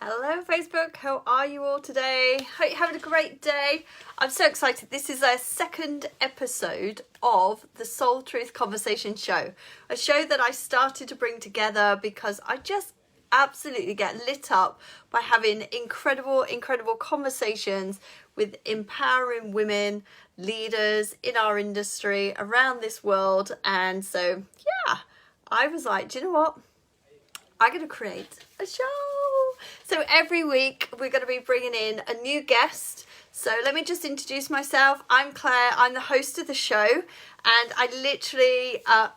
Hello Facebook, how are you all today? Hope you're having a great day. I'm so excited. This is our second episode of the Soul Truth Conversation Show. A show that I started to bring together because I just absolutely get lit up by having incredible conversations with empowering women, leaders in our industry around this world. And so, yeah, I was like, do you know what? I'm going to create a show. So every week we're going to be bringing in a new guest. So let me just introduce myself. I'm Claire. I'm the host of the show, and I literally, I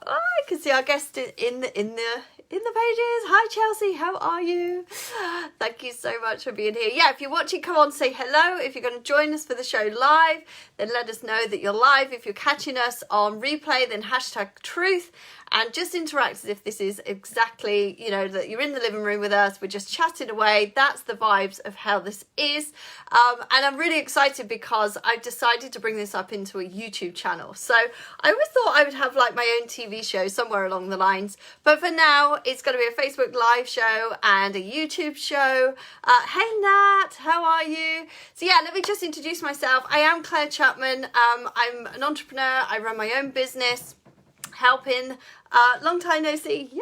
can see our guest in the pages. Hi Chelsea, how are you? Thank you so much for being here. Yeah, if you're watching, come on, say hello. If you're going to join us for the show live, then let us know that you're live. If you're catching us on replay, then #truth. And just interact as if this is exactly, that you're in the living room with us. We're just chatting away. That's the vibes of how this is. And I'm really excited because I've decided to bring this up into a YouTube channel. So I always thought I would have like my own TV show somewhere along the lines. But for now, it's going to be a Facebook Live show and a YouTube show. Hey Nat, how are you? So yeah, let me just introduce myself. I am Claire Chapman. I'm an entrepreneur. I run my own business, helping long time no see, yay,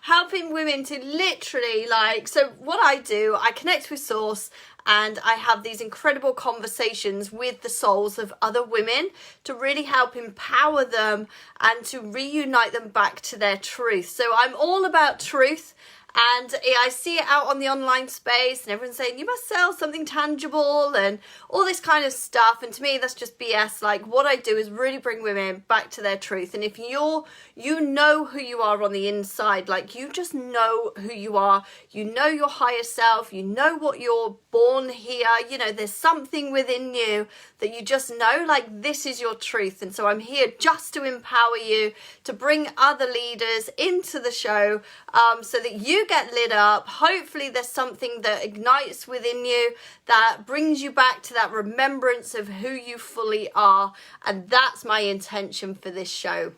helping women to literally so what I do, I connect with source and I have these incredible conversations with the souls of other women to really help empower them and to reunite them back to their truth. So I'm all about truth. And I see it out on the online space and everyone's saying, you must sell something tangible and all this kind of stuff. And to me, that's just BS. Like what I do is really bring women back to their truth. And if you know who you are on the inside, like you just know who you are, you know your higher self, you know what you're born here, there's something within you that you just know, like this is your truth. And so I'm here just to empower you, to bring other leaders into the show so that you get lit up. Hopefully there's something that ignites within you that brings you back to that remembrance of who you fully are. And that's my intention for this show.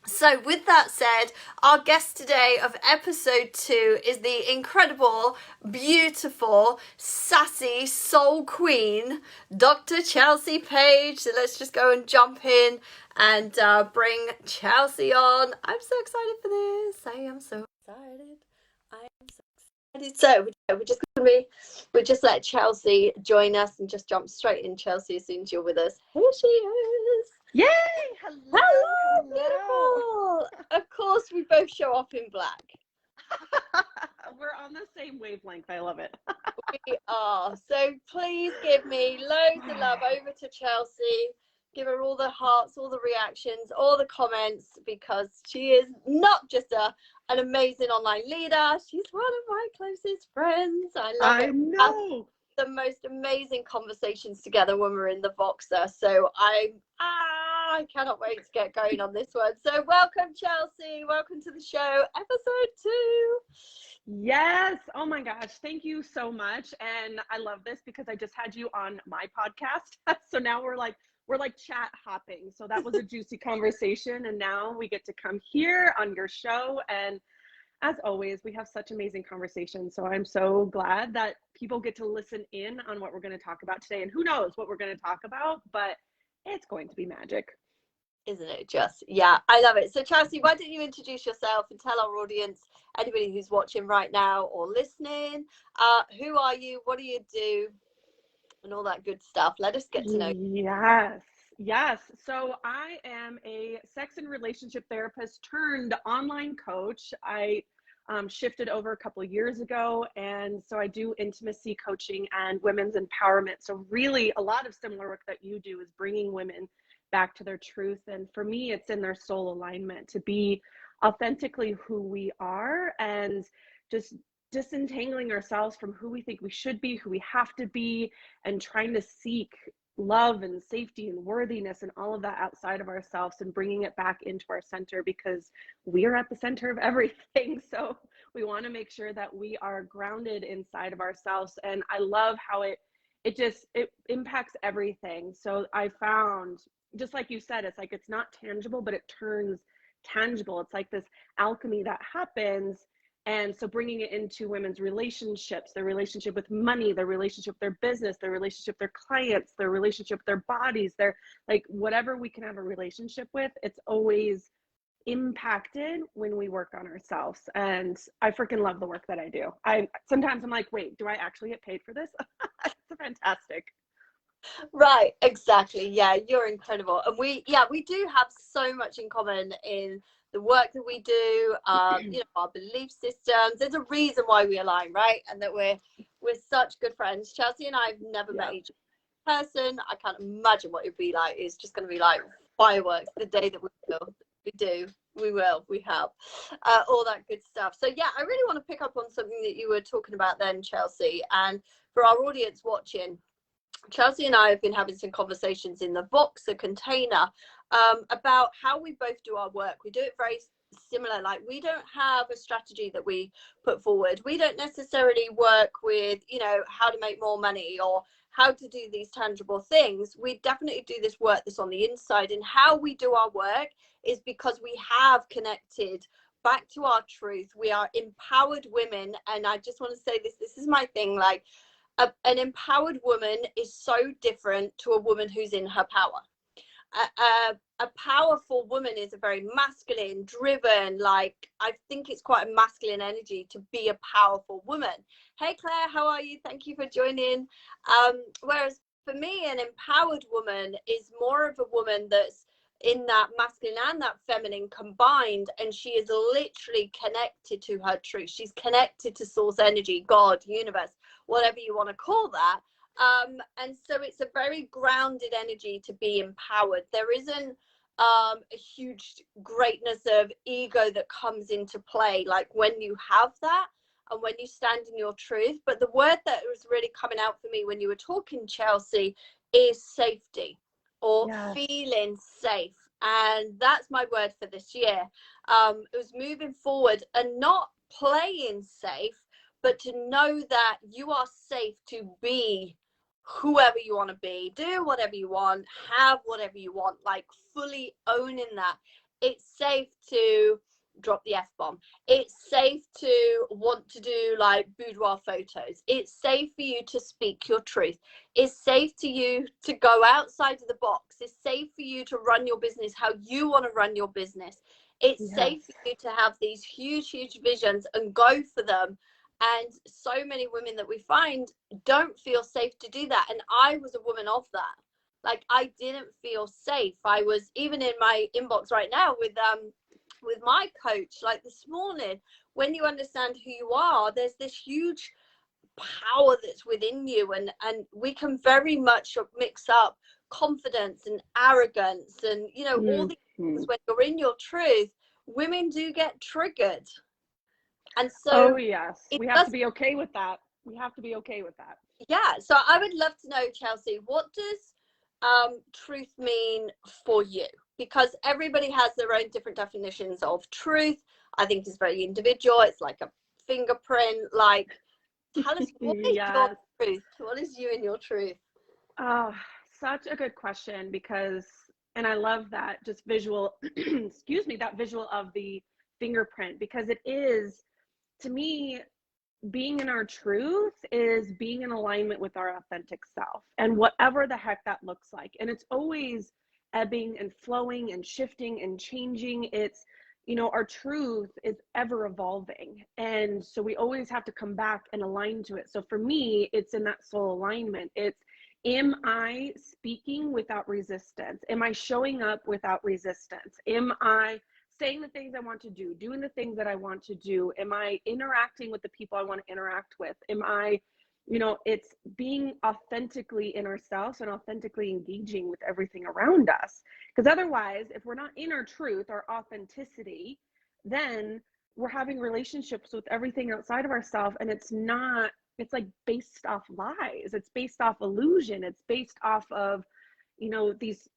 So with that said, our guest today of episode 2 is the incredible, beautiful, sassy soul queen, Dr. Chelsea Page. So let's just go and jump in and bring Chelsea on. I'm so excited for this. I am so excited. So we'll just let Chelsea join us and just jump straight in, Chelsea, as soon as you're with us. Here she is. Yay! Hello! Beautiful. Of course, we both show up in black. We're on the same wavelength. I love it. We are. So please give me loads of love over to Chelsea. Give her all the hearts, all the reactions, all the comments, because she is not just an amazing online leader. She's one of my closest friends. I know. The most amazing conversations together when we're in the Voxer. So I cannot wait to get going on this one. So welcome, Chelsea. Welcome to the show, episode 2. Yes. Oh my gosh. Thank you so much. And I love this because I just had you on my podcast. So now we're like chat hopping. So that was a juicy conversation. And now we get to come here on your show. And as always, we have such amazing conversations. So I'm so glad that people get to listen in on what we're going to talk about today. And who knows what we're going to talk about, but it's going to be magic. Isn't it just? Yeah, I love it. So Chelsea, why don't you introduce yourself and tell our audience, anybody who's watching right now or listening, who are you, what do you do, and all that good stuff. Let us get to know you. Yes. So I am a sex and relationship therapist turned online coach. I shifted over a couple of years ago. And so I do intimacy coaching and women's empowerment. So really a lot of similar work that you do is bringing women back to their truth. And for me, it's in their soul alignment to be authentically who we are and just disentangling ourselves from who we think we should be, who we have to be, and trying to seek love and safety and worthiness and all of that outside of ourselves and bringing it back into our center, because we are at the center of everything. So we want to make sure that we are grounded inside of ourselves. And I love how it impacts everything. So I found, just like you said, it's like, it's not tangible, but it turns tangible. It's like this alchemy that happens. And so bringing it into women's relationships, their relationship with money, their relationship with their business, their relationship with their clients, their relationship with their bodies, their, like, whatever we can have a relationship with, it's always impacted when we work on ourselves. And I freaking love the work that I do. Sometimes I'm like, wait, do I actually get paid for this? It's fantastic. Right, exactly. Yeah, you're incredible. And we do have so much in common in the work that we do, our belief systems. There's a reason why we align, right? And that we're such good friends. Chelsea and I have never met each other in person. I can't imagine what it'd be like. It's just going to be like fireworks the day that we have all that good stuff. So yeah, I really want to pick up on something that you were talking about then, Chelsea. And for our audience watching, Chelsea and I have been having some conversations in the box, the container, about how we both do our work. We do it very similar. Like, we don't have a strategy that we put forward. We don't necessarily work with, how to make more money or how to do these tangible things. We definitely do this work that's on the inside. And how we do our work is because we have connected back to our truth. We are empowered women. And I just want to say this is my thing. Like, an empowered woman is so different to a woman who's in her power. A powerful woman is a very masculine, driven, like, I think it's quite a masculine energy to be a powerful woman. Hey Claire, how are you? Thank you for joining. Whereas for me, an empowered woman is more of a woman that's in that masculine and that feminine combined, and she is literally connected to her truth. She's connected to source energy, God, universe, whatever you want to call that. And so it's a very grounded energy to be empowered. There isn't a huge greatness of ego that comes into play, like when you have that and when you stand in your truth. But the word that was really coming out for me when you were talking, Chelsea, is safety, or feeling safe. And that's my word for this year. It was moving forward and not playing safe, but to know that you are safe to be whoever you want to be, do whatever you want, have whatever you want, like fully owning that. It's safe to drop the F-bomb. It's safe to want to do like boudoir photos. It's safe for you to speak your truth. It's safe to you to go outside of the box. It's safe for you to run your business how you want to run your business. It's safe for you to have these huge, huge visions and go for them. And so many women that we find don't feel safe to do that. And I was a woman of that. Like, I didn't feel safe. I was even in my inbox right now with my coach, like this morning. When you understand who you are, there's this huge power that's within you, and we can very much mix up confidence and arrogance and all these things. When you're in your truth, women do get triggered. And so we have to be okay with that. Yeah, so I would love to know, Chelsea, what does truth mean for you? Because everybody has their own different definitions of truth. I think it's very individual. It's like a fingerprint. Like, tell us, what is your truth? What is you and your truth? Oh, such a good question, because, and I love that just visual, excuse me, that visual of the fingerprint, because it is, to me, being in our truth is being in alignment with our authentic self, and whatever the heck that looks like. And it's always ebbing and flowing and shifting and changing. It's, our truth is ever evolving. And so we always have to come back and align to it. So for me, it's in that soul alignment. It's, am I speaking without resistance? Am I showing up without resistance? Am I saying the things I want to do, doing the things that I want to do? Am I interacting with the people I want to interact with? Am I, it's being authentically in ourselves and authentically engaging with everything around us. Because otherwise, if we're not in our truth, our authenticity, then we're having relationships with everything outside of ourselves, and it's not, it's like based off lies. It's based off illusion. It's based off of, these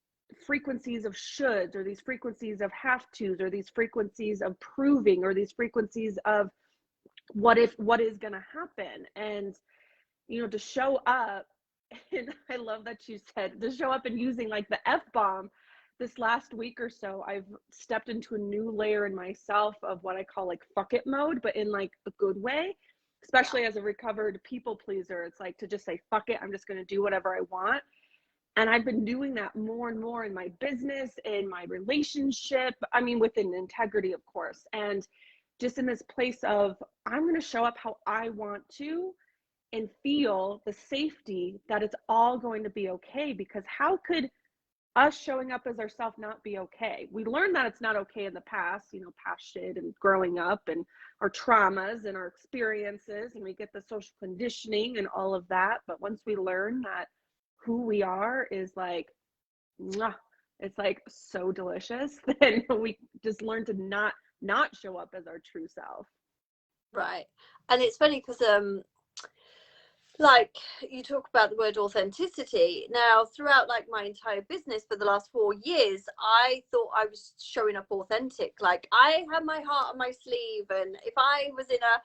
frequencies of shoulds, or these frequencies of have tos, or these frequencies of proving, or these frequencies of what is going to happen. And to show up, and I love that you said to show up and using like the F-bomb, this last week or so, I've stepped into a new layer in myself of what I call like fuck it mode, but in like a good way, Yeah. especially as a recovered people pleaser. It's like to just say, fuck it, I'm just going to do whatever I want. And I've been doing that more and more in my business, in my relationship. I mean, within integrity, of course. And just in this place of, I'm going to show up how I want to and feel the safety that it's all going to be okay. Because how could us showing up as ourselves not be okay? We learned that it's not okay in the past, past shit and growing up and our traumas and our experiences, and we get the social conditioning and all of that. But once we learn that who we are is like, mwah, it's like so delicious, then we just learn to not show up as our true self. Right. And it's funny because like you talk about the word authenticity. Now, throughout like my entire business for the last 4 years, I thought I was showing up authentic. Like I had my heart on my sleeve, and if I was in a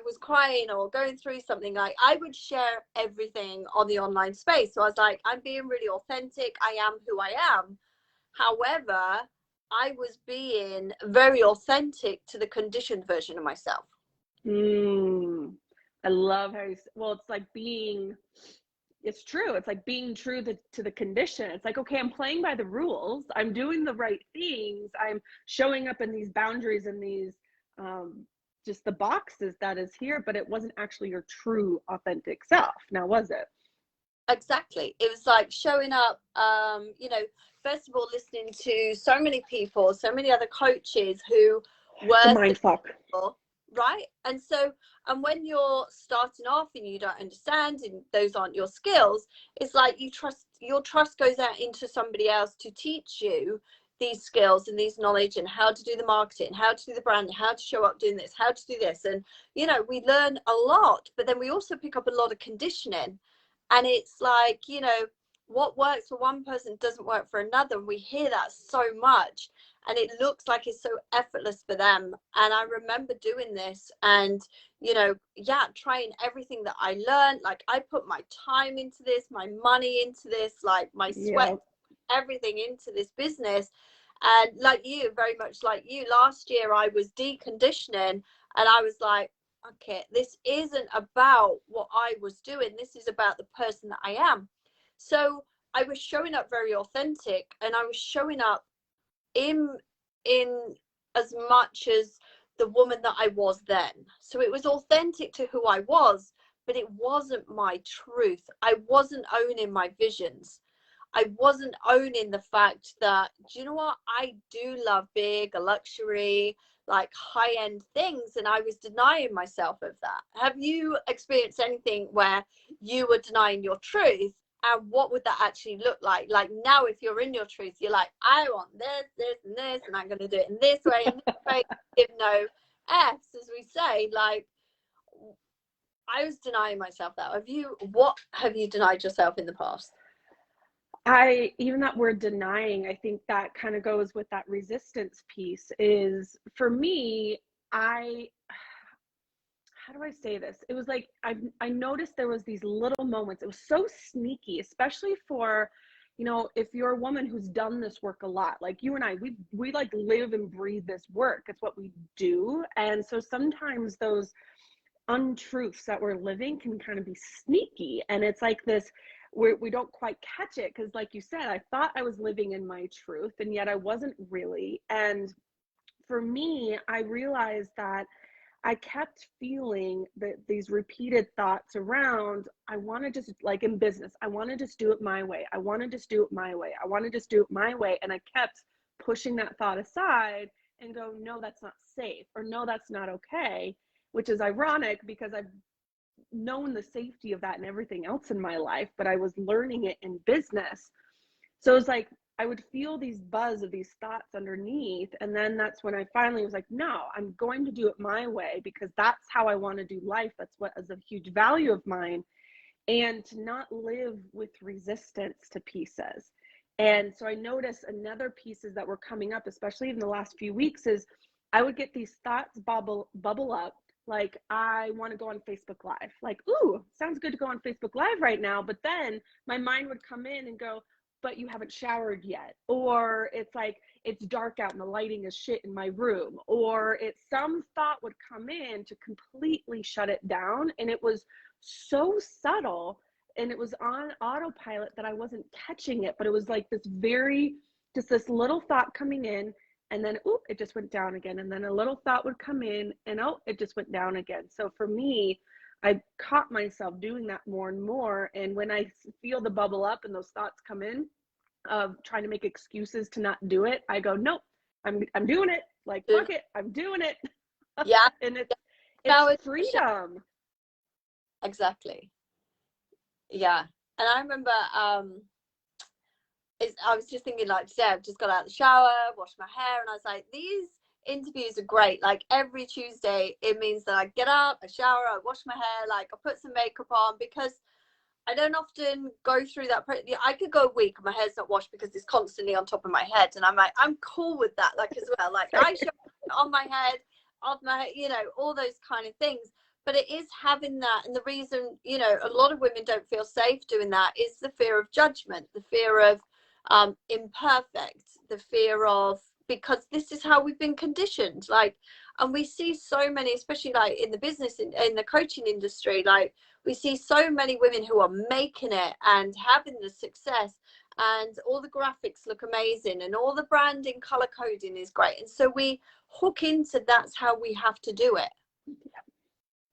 was crying or going through something, like I would share everything on the online space. So I was like, I'm being really authentic. I am who I am. However, I was being very authentic to the conditioned version of myself. I love how it's like it's true. It's like being true to the condition. It's like, okay, I'm playing by the rules. I'm doing the right things. I'm showing up in these boundaries and these, just the boxes that is here, but it wasn't actually your true authentic self. Now, was it? Exactly. It was like showing up, first of all, listening to so many people, so many other coaches who The were mind fuck. successful, right? And when you're starting off and you don't understand and those aren't your skills, it's like your trust goes out into somebody else to teach you these skills and these knowledge and how to do the marketing, how to do the brand, how to show up doing this, how to do this. And, we learn a lot, but then we also pick up a lot of conditioning. And it's like, what works for one person doesn't work for another. And we hear that so much, and it looks like it's so effortless for them. And I remember doing this and, trying everything that I learned. Like I put my time into this, my money into this, like my sweat, everything into this business. And very much like you, last year I was deconditioning, and I was like, okay, this isn't about what I was doing. This is about the person that I am. So I was showing up very authentic, and I was showing up in as much as the woman that I was then. So it was authentic to who I was, but it wasn't my truth. I wasn't owning my visions. I wasn't owning the fact that, do you know what? I do love big, a luxury, like high-end things, and I was denying myself of that. Have you experienced anything where you were denying your truth? And what would that actually look like? Like now, if you're in your truth, you're like, I want this, and this, and I'm going to do it in this way, and this way. Give no F's, as we say. Like I was denying myself that. What have you denied yourself in the past? Even that word denying, I think that kind of goes with that resistance piece. Is for me, how do I say this? It was like I noticed there was these little moments. It was so sneaky, especially for, if you're a woman who's done this work a lot, like you and I, we like live and breathe this work. It's what we do. And so sometimes those untruths that we're living can kind of be sneaky, and it's like this we don't quite catch it, because like you said, I thought I was living in my truth, and yet I wasn't really. And for me, I realized that I kept feeling that these repeated thoughts around, I want to just, like in business, I want to just do it my way. I want to just do it my way. I want to just do it my way. And I kept pushing that thought aside and go, no, that's not safe, or no, that's not okay, which is ironic because I've known the safety of that and everything else in my life, but I was learning it in business. So it's like I would feel these buzz of these thoughts underneath, and then that's when I finally was like, no, I'm going to do it my way, because that's how I want to do life. That's what is a huge value of mine, and to not live with resistance to pieces. And so I noticed another pieces that were coming up, especially in the last few weeks, is I would get these thoughts bubble up, like I want to go on Facebook Live. Like, ooh, sounds good to go on Facebook Live right now. But then my mind would come in and go, but you haven't showered yet. Or it's like, it's dark out and the lighting is shit in my room. Or it's some thought would come in to completely shut it down. And it was so subtle and it was on autopilot that I wasn't catching it. But it was like just this little thought coming in, and then, oop, it just went down again. And then a little thought would come in and, oh, it just went down again. So for me, I caught myself doing that more and more. And when I feel the bubble up and those thoughts come in of trying to make excuses to not do it, I go, nope, I'm doing it. Like, fuck it, I'm doing it. Yeah. And Now it's freedom. Exactly. Yeah. And I remember I was just thinking, like, today I've just got out of the shower, washed my hair, and I was like, these interviews are great. Like, every Tuesday it means that I get up, I shower, I wash my hair, like I put some makeup on, because I don't often go through that. I could go a week and my hair's not washed because it's constantly on top of my head, and I'm like, I'm cool with that, like, as well. Like, I shower on my head, off my head, you know, all those kind of things. But it is having that, and the reason, you know, a lot of women don't feel safe doing that is the fear of judgment, the fear of imperfect, the fear of, because this is how we've been conditioned. Like, and we see so many, especially like in the business, in the coaching industry, like we see so many women who are making it and having the success, and all the graphics look amazing and all the branding, color coding is great, and so we hook into that's how we have to do it.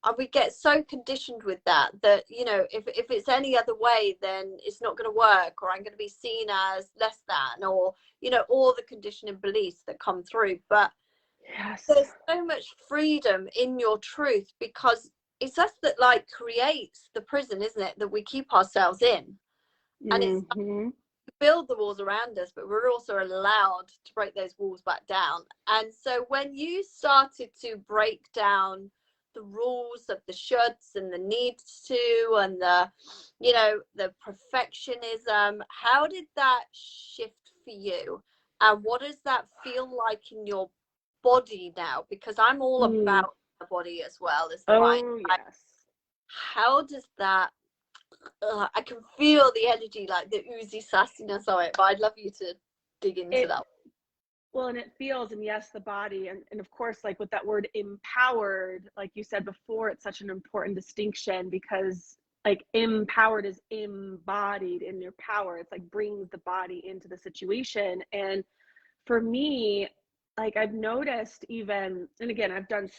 And we get so conditioned with that, you know, if it's any other way, then it's not going to work, or I'm going to be seen as less than, or, you know, all the conditioning beliefs that come through. But yes, there's so much freedom in your truth, because it's us that, like, creates the prison, isn't it, that we keep ourselves in. And it's build the walls around us, but we're also allowed to break those walls back down. And so when you started to break down the rules of the shoulds and the needs to, and the, you know, the perfectionism, how did that shift for you, and what does that feel like in your body now? Because I'm all about the body as well as the mind. Yes. How does that, I can feel the energy, like the oozy sassiness of it, but I'd love you to dig into that. Well, and it feels, and yes, the body, and of course, like with that word empowered, like you said before, it's such an important distinction, because like empowered is embodied in your power. It's like brings the body into the situation. And for me, like I've noticed even, and again, I've done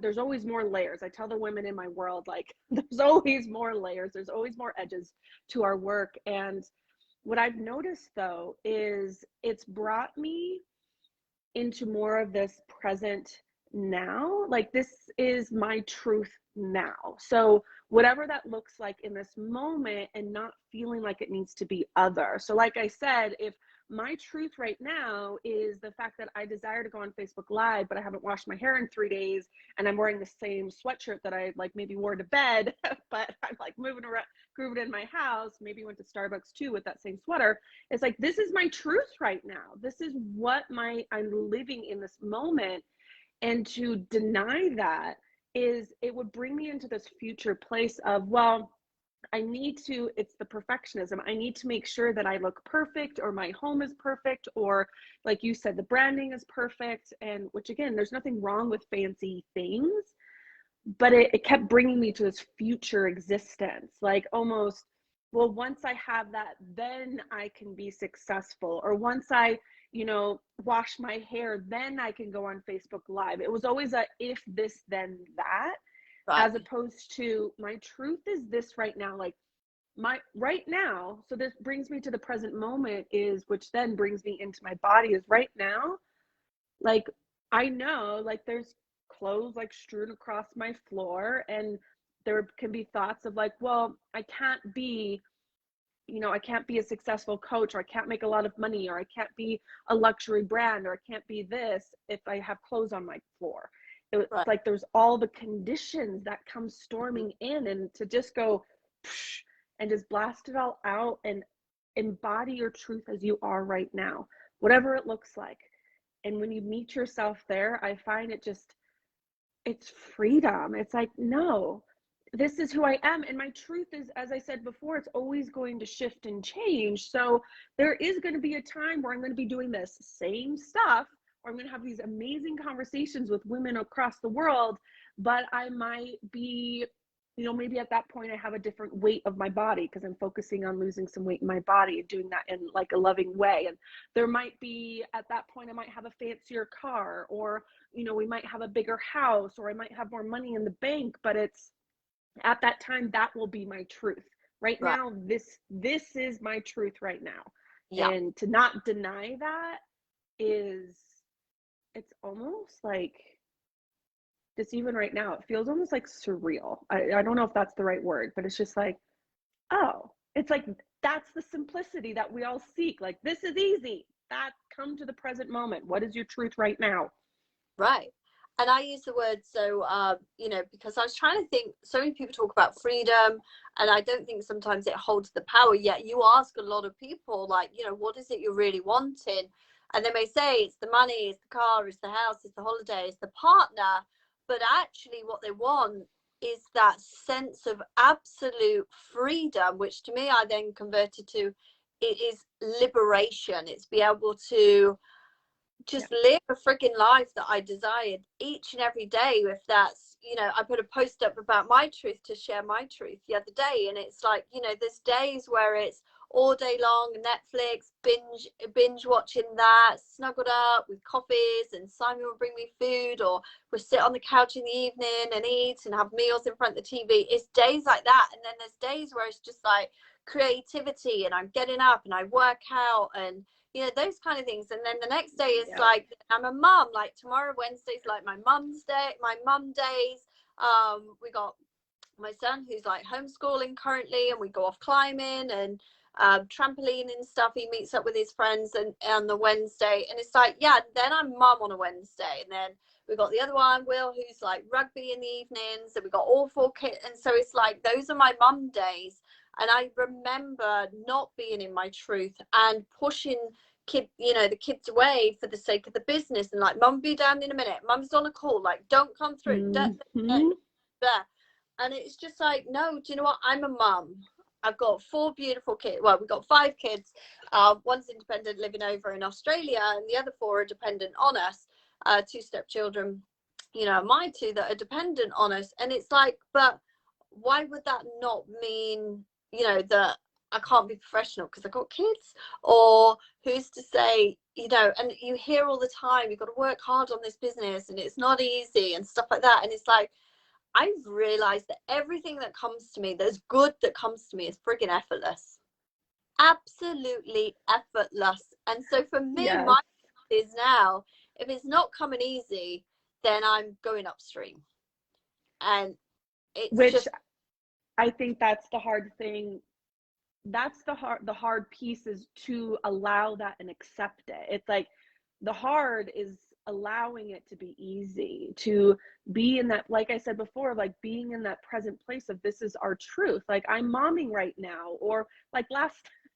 there's always more layers. I tell the women in my world, like, there's always more layers, there's always more edges to our work. And what I've noticed though is it's brought me into more of this present now. Like, this is my truth now. So whatever that looks like in this moment, and not feeling like it needs to be other. So like I said, if my truth right now is the fact that I desire to go on Facebook Live, but I haven't washed my hair in 3 days, and I'm wearing the same sweatshirt that I like maybe wore to bed, but I'm like moving around, grooving in my house, maybe went to Starbucks too with that same sweater. It's like, this is my truth right now. This is what I'm living in this moment. And to deny that it would bring me into this future place of, well, it's the perfectionism. I need to make sure that I look perfect, or my home is perfect, or like you said, the branding is perfect. And which, again, there's nothing wrong with fancy things, but it kept bringing me to this future existence. Like, almost, well, once I have that, then I can be successful. Or once I, you know, wash my hair, then I can go on Facebook Live. It was always a if this, then that. Right. As opposed to, my truth is this right now. Like, my right now, so this brings me to the present moment, is, which then brings me into my body, is right now, like, I know, like, there's clothes like strewn across my floor, and there can be thoughts of like, well, I can't be a successful coach, or I can't make a lot of money, or I can't be a luxury brand, or I can't be this if I have clothes on my floor. It's right. Like, there's all the conditions that come storming in, and to just go and just blast it all out and embody your truth as you are right now, whatever it looks like. And when you meet yourself there, I find it's freedom. It's like, no, this is who I am. And my truth is, as I said before, it's always going to shift and change. So there is going to be a time where I'm going to be doing this same stuff, or I'm going to have these amazing conversations with women across the world, but I might be, maybe at that point I have a different weight of my body because I'm focusing on losing some weight in my body and doing that in like a loving way. And there might be, at that point, I might have a fancier car, or, we might have a bigger house, or I might have more money in the bank, but it's, at that time, that will be my truth. Right Right. now, this is my truth right now. Yeah. And to not deny that it's almost like, just even right now, it feels almost like surreal. I don't know if that's the right word, but it's just like, oh, it's like, that's the simplicity that we all seek. Like, this is easy. That, come to the present moment. What is your truth right now? Right. And I use the word, so, because I was trying to think, so many people talk about freedom, and I don't think sometimes it holds the power. Yet you ask a lot of people, like, what is it you're really wanting? And they may say it's the money, it's the car, it's the house, it's the holiday, it's the partner. But actually what they want is that sense of absolute freedom, which to me I then converted to, it is liberation. It's be able to just live a freaking life that I desired each and every day. If that's, I put a post up about my truth to share my truth the other day, and it's like, there's days where it's all day long Netflix, binge watching that, snuggled up with coffees, and Simon will bring me food, or we'll sit on the couch in the evening and eat and have meals in front of the TV. It's days like that. And then there's days where it's just like creativity, and I'm getting up and I work out, and those kind of things. And then the next day is like, I'm a mum. Like tomorrow, Wednesday's like my mum's day, my mum days. We got my son who's like homeschooling currently, and we go off climbing and trampoline and stuff. He meets up with his friends and on the Wednesday, and it's like, then I'm mum on a Wednesday. And then we got the other one, Will, who's like rugby in the evenings, and we got all 4 kids. And so it's like, those are my mum days. And I remember not being in my truth and pushing the kids away for the sake of the business, and like, mum, be down in a minute, mum's on a call, like, don't come through. Mm-hmm. And it's just like, no, do you know what, I'm a mum. I've got 4 beautiful kids. Well, we've got 5 kids. One's independent, living over in Australia, and the other 4 are dependent on us. 2 stepchildren, my 2 that are dependent on us. And it's like, but why would that not mean that I can't be professional because I've got kids? Or who's to say, and you hear all the time, you've got to work hard on this business and it's not easy and stuff like that. And it's like, I've realized that everything that comes to me, that's good that comes to me, is friggin' effortless. Absolutely effortless. And so for me, my is now, if it's not coming easy, then I'm going upstream. And it's Which just, I think that's the hard thing. That's the hard piece, is to allow that and accept it. It's like, the hard is allowing it to be easy, to be in that, like I said before, like being in that present place of, this is our truth. Like, I'm momming right now, or like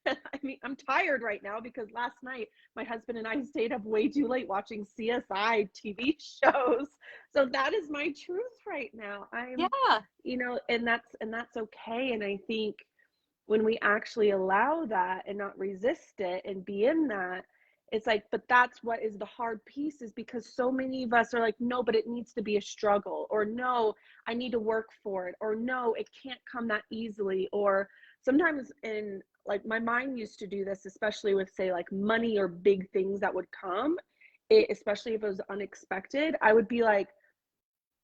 I mean, I'm tired right now because last night my husband and I stayed up way too late watching CSI TV shows. So that is my truth right now. And that's okay. And I think when we actually allow that and not resist it and be in that, it's like, but that's what is the hard piece, is because so many of us are like, no, but it needs to be a struggle, or no, I need to work for it, or no, it can't come that easily. Or sometimes, in like, my mind used to do this, especially with, say, like money or big things that would come, especially if it was unexpected. I would be like,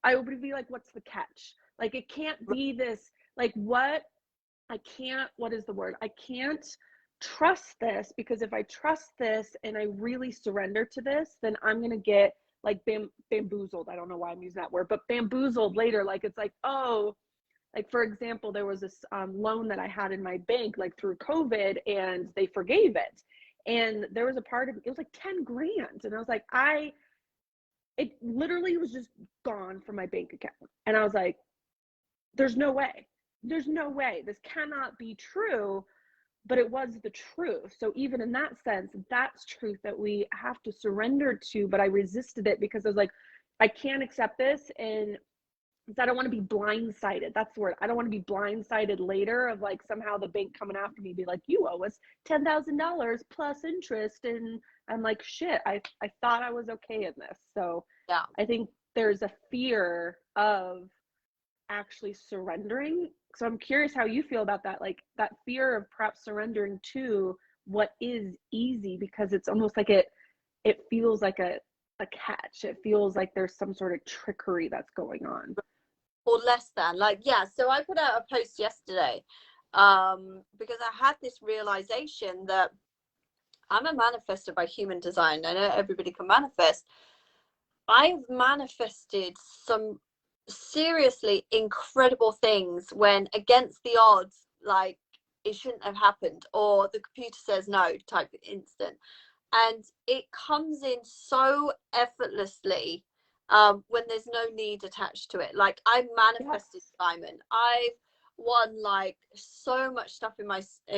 what's the catch? Like, it can't be this, like, what is the word? I can't trust this, because if I trust this and I really surrender to this, then I'm going to get like bamboozled. I don't know why I'm using that word, but bamboozled later. Like, it's like, oh, like, for example, there was this loan that I had in my bank, like through COVID, and they forgave it. And there was a part of it was like 10 grand. And I was like, it literally was just gone from my bank account. And I was like, there's no way. This cannot be true. But it was the truth. So even in that sense, that's truth that we have to surrender to. But I resisted it because I was like, I can't accept this. And I don't want to be blindsided. That's the word. I don't want to be blindsided later of like somehow the bank coming after me, be like, you owe us $10,000 plus interest. And I'm like, shit, I thought I was okay in this. So Yeah. I think there's a fear of actually surrendering. So I'm curious how you feel about that, like that fear of perhaps surrendering to what is easy, because it's almost like it feels like a catch. It feels like there's some sort of trickery that's going on. Or less than, like, yeah. So I put out a post yesterday because I had this realization that I'm a manifester by human design. I know everybody can manifest. I've manifested some seriously incredible things when against the odds, like it shouldn't have happened, or the computer says no type instant. And it comes in so effortlessly when there's no need attached to it. Like I manifested Simon. I've won like so much stuff in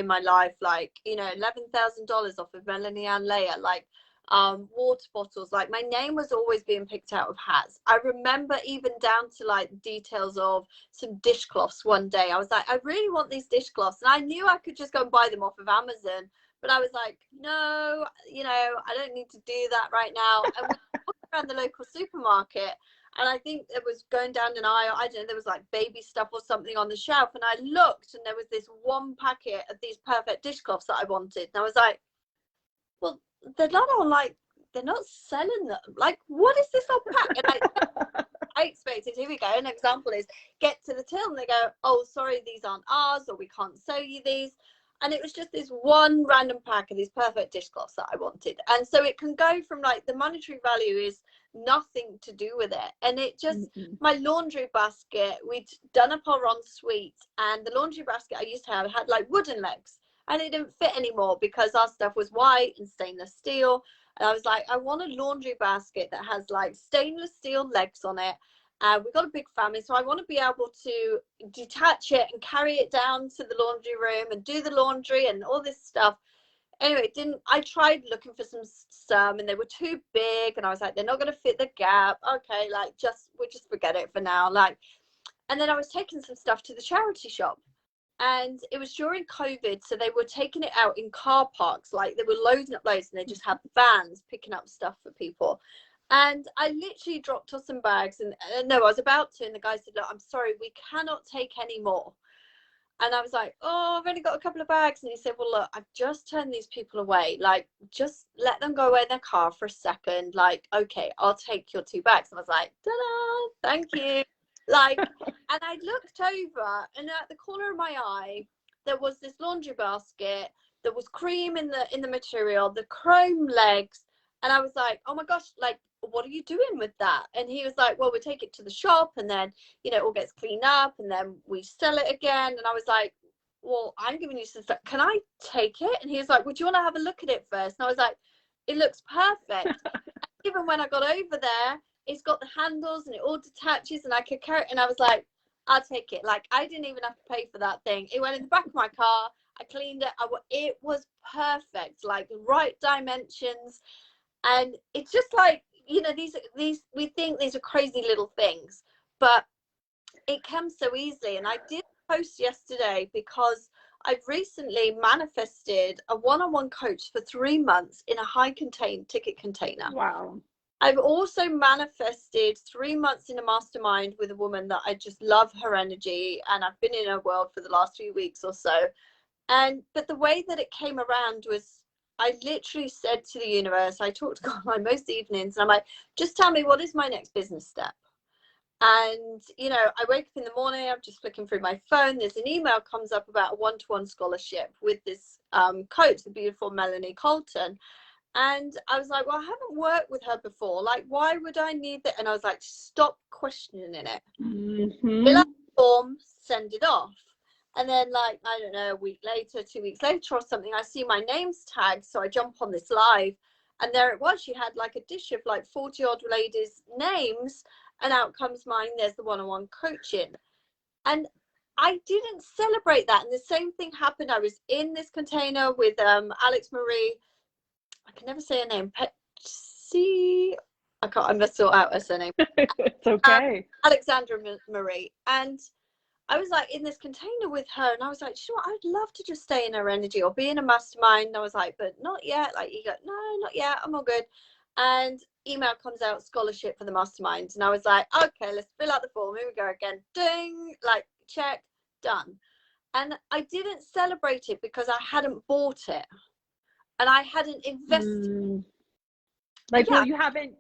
my life, like, you know, $11,000 off of Melanie Ann Leah, like water bottles. Like my name was always being picked out of hats. I remember even down to like details of some dishcloths. One day I was like, I really want these dishcloths, and I knew I could just go and buy them off of Amazon, but I was like, no, you know, I don't need to do that right now. And we walked around the local supermarket, and I think it was going down an aisle, I don't know, there was like baby stuff or something on the shelf, and I looked and there was this one packet of these perfect dishcloths that I wanted, and I was like, well, they're not on, like, they're not selling them. Like, what is this on pack? And I expected, here we go, an example is get to the till and they go, oh, sorry, these aren't ours, or we can't sell you these. And it was just this one random pack of these perfect dishcloths that I wanted. And so it can go from like the monetary value is nothing to do with it. And it just, my laundry basket, we'd done up our ensuite, and the laundry basket I used to have had like wooden legs, and it didn't fit anymore because our stuff was white and stainless steel. And I was like, I want a laundry basket that has like stainless steel legs on it. We've got a big family, so I want to be able to detach it and carry it down to the laundry room and do the laundry and all this stuff. Anyway, it didn't. I tried looking for some, and they were too big, and I was like, they're not going to fit the gap. Okay, like we'll just forget it for now. Like, and then I was taking some stuff to the charity shop, and it was during COVID, so they were taking it out in car parks, like they were loading up loads, and they just had vans picking up stuff for people. And I literally dropped off some bags, and no, I was about to, and the guy said, look, I'm sorry, we cannot take any more. And I was like, oh, I've only got a couple of bags. And he said, well, look, I've just turned these people away. Like, just let them go away in their car for a second. Like, okay, I'll take your 2 bags. And I was like, ta-da, thank you. Like, and I looked over, and at the corner of my eye, there was this laundry basket. There was cream in the material, the chrome legs. And I was like, oh my gosh, like, what are you doing with that? And he was like, well, we take it to the shop, and then, you know, it all gets cleaned up, and then we sell it again. And I was like, well, I'm giving you some stuff. Can I take it? And he was like, would you want to have a look at it first? And I was like, it looks perfect. Even when I got over there, it's got the handles and it all detaches, and I could carry it. And I was like, I'll take it. Like, I didn't even have to pay for that thing. It went in the back of my car. I cleaned it. It was perfect, like the right dimensions. And it's just like, you know, these we think these are crazy little things, but it comes so easily. And I did post yesterday because I've recently manifested a one-on-one coach for 3 months in a high ticket container. Wow. I've also manifested 3 months in a mastermind with a woman that I just love her energy, and I've been in her world for the last few weeks or so. But the way that it came around was, I literally said to the universe, I talk to God like most evenings, and I'm like, just tell me, what is my next business step? And, you know, I wake up in the morning, I'm just flicking through my phone, there's an email comes up about a one-to-one scholarship with this coach, the beautiful Melanie Colton. And I was like, well, I haven't worked with her before. Like, why would I need that? And I was like, stop questioning it. Fill out the form, send it off. And then, like, I don't know, a week later, 2 weeks later or something, I see my name's tagged. So I jump on this live, and there it was. She had like a dish of like 40 odd ladies' names, and out comes mine. There's the one-on-one coaching. And I didn't celebrate that. And the same thing happened. I was in this container with Alex Marie. I can never say her name. I must sort out her surname. It's okay. Alexandra Marie. And I was like in this container with her, and I was like, sure, I'd love to just stay in her energy or be in a mastermind. And I was like, but not yet. Like, you go, no, not yet. I'm all good. And email comes out, scholarship for the mastermind. And I was like, okay, let's fill out the form. Here we go again. Ding, like, check, done. And I didn't celebrate it because I hadn't bought it and I hadn't invested. Like, well, you haven't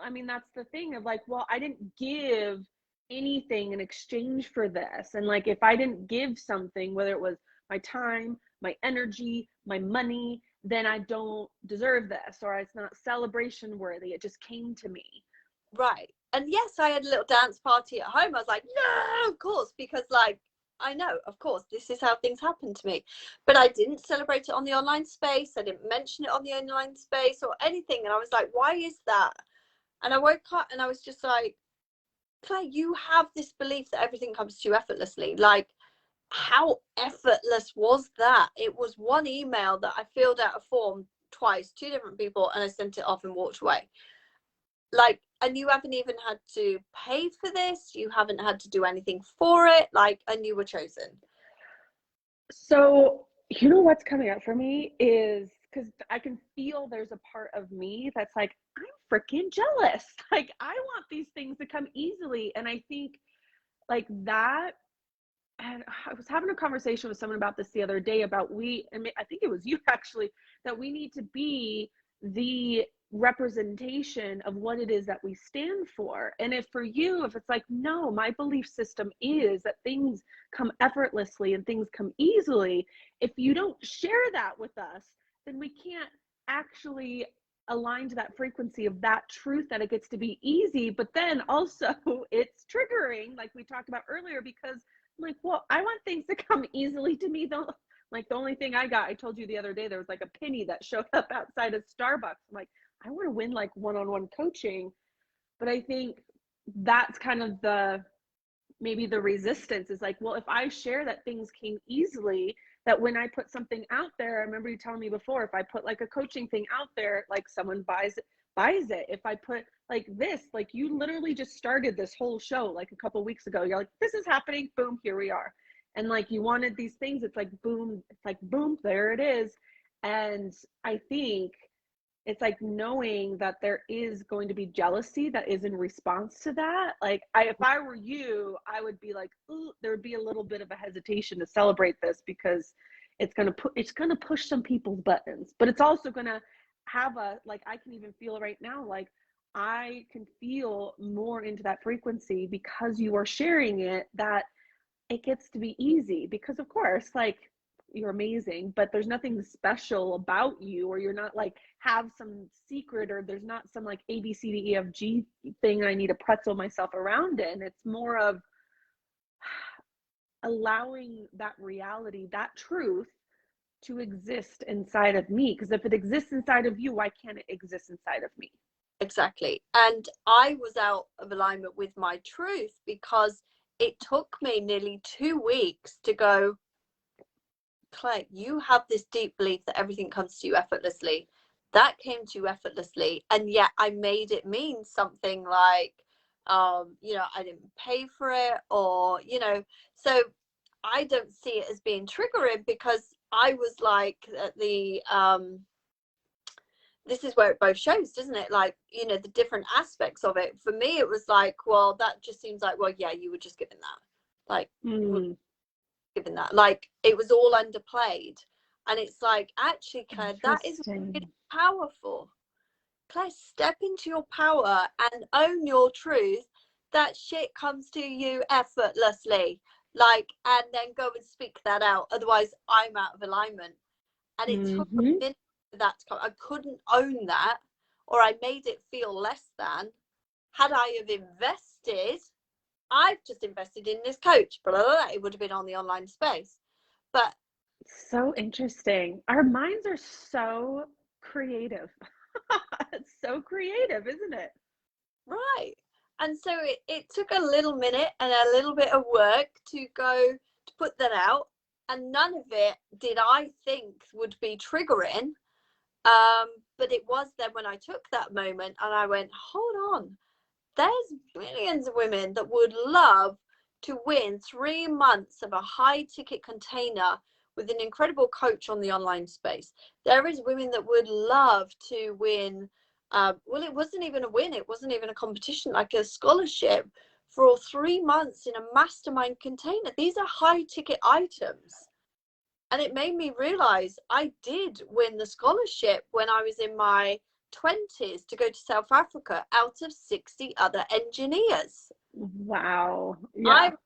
I mean, that's the thing of like, well, I didn't give anything in exchange for this. And like, if I didn't give something, whether it was my time, my energy, my money, then I don't deserve this, or it's not celebration worthy. It just came to me. Right. And yes, I had a little dance party at home. I was like, no, of course, because like, I know, of course, this is how things happen to me. But I didn't celebrate it on the online space. I didn't mention it on the online space or anything. And I was like, why is that? And I woke up and I was just like, Claire, you have this belief that everything comes to you effortlessly. Like, how effortless was that? It was one email that I filled out a form twice, two different people, and I sent it off and walked away. Like, and you haven't even had to pay for this, you haven't had to do anything for it, like, and you were chosen. So you know what's coming up for me is because I can feel there's a part of me that's like, I'm freaking jealous. Like, I want these things to come easily. And I think like that, and I was having a conversation with someone about this the other day about I think it was you actually, that we need to be the representation of what it is that we stand for. And if for you, if it's like, no, my belief system is that things come effortlessly and things come easily, if you don't share that with us, then we can't actually align to that frequency of that truth, that it gets to be easy. But then also it's triggering, like we talked about earlier, because I'm like, well, I want things to come easily to me. Though, like the only thing I told you the other day, there was like a penny that showed up outside of Starbucks. I'm like, I want to win like one-on-one coaching. But I think that's kind of maybe the resistance is like, well, if I share that things came easily, that when I put something out there, I remember you telling me before, if I put like a coaching thing out there, like someone buys it. If I put like this, like you literally just started this whole show like a couple weeks ago. You're like, this is happening. Boom, here we are. And like, you wanted these things. It's like, boom, there it is. And I think it's like knowing that there is going to be jealousy that is in response to that. Like, if I were you, I would be like, ooh, there would be a little bit of a hesitation to celebrate this, because it's going to push some people's buttons, but it's also going to have like, I can even feel right now, like I can feel more into that frequency because you are sharing it, that it gets to be easy. Because of course, like, you're amazing, but there's nothing special about you, or you're not like have some secret, or there's not some like A B C D E F G thing I need to pretzel myself around in. It's more of allowing that reality, that truth, to exist inside of me. Because if it exists inside of you, why can't it exist inside of me? Exactly. And I was out of alignment with my truth because it took me nearly 2 weeks to go, Claire, you have this deep belief that everything comes to you effortlessly. That came to you effortlessly, and yet I made it mean something like, I didn't pay for it, or, so I don't see it as being triggering, because I was like this is where it both shows, doesn't it? Like, the different aspects of it. For me, it was like, well, that just seems like, well, yeah, you were just given that. Like, given that. Like, it was all underplayed. And it's like, actually, Claire, that is really powerful. Claire, step into your power and own your truth. That shit comes to you effortlessly. Like, and then go and speak that out. Otherwise, I'm out of alignment. And it took a minute for that to come. I couldn't own that, or I made it feel less than. Had I have invested, I've just invested in this coach, blah, blah, blah, it would have been on the online space. But so interesting. Our minds are so creative. It's so creative, isn't it? Right. And so it took a little minute and a little bit of work to go to put that out. And none of it did I think would be triggering. But it was then when I took that moment and I went, hold on, there's millions of women that would love to win 3 months of a high ticket container with an incredible coach on the online space. There is women that would love to win. Well, it wasn't even a win. It wasn't even a competition, like a scholarship for 3 months in a mastermind container. These are high ticket items. And it made me realize I did win the scholarship when I was in my 20s to go to South Africa out of 60 other engineers. Wow. Yeah. I'm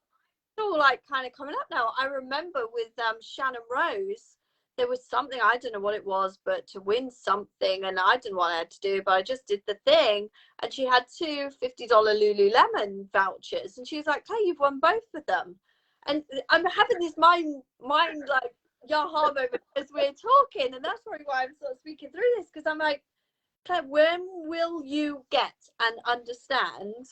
still like kind of coming up now. I remember with Shannon Rose, there was something, I don't know what it was, but to win something, and I didn't want her to do, but I just did the thing. And she had two $50 Lululemon vouchers, and she was like, "Clay, you've won both of them." And I'm having this mind like yaha moment as we're talking, and that's probably why I'm sort of speaking through this, because I'm like, Claire, when will you get and understand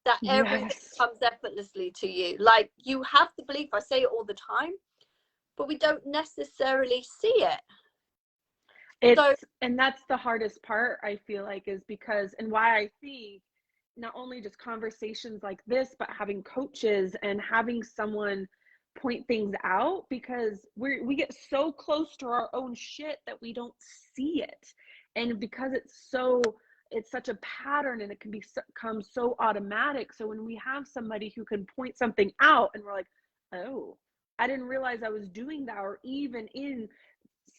that everything Yes. comes effortlessly to you? Like, you have the belief, I say it all the time, but we don't necessarily see it. And that's the hardest part, I feel like, is because, and why I think not only just conversations like this, but having coaches and having someone point things out, because we get so close to our own shit that we don't see it. And because it's such a pattern, and it can become so automatic. So when we have somebody who can point something out and we're like, oh, I didn't realize I was doing that, or even in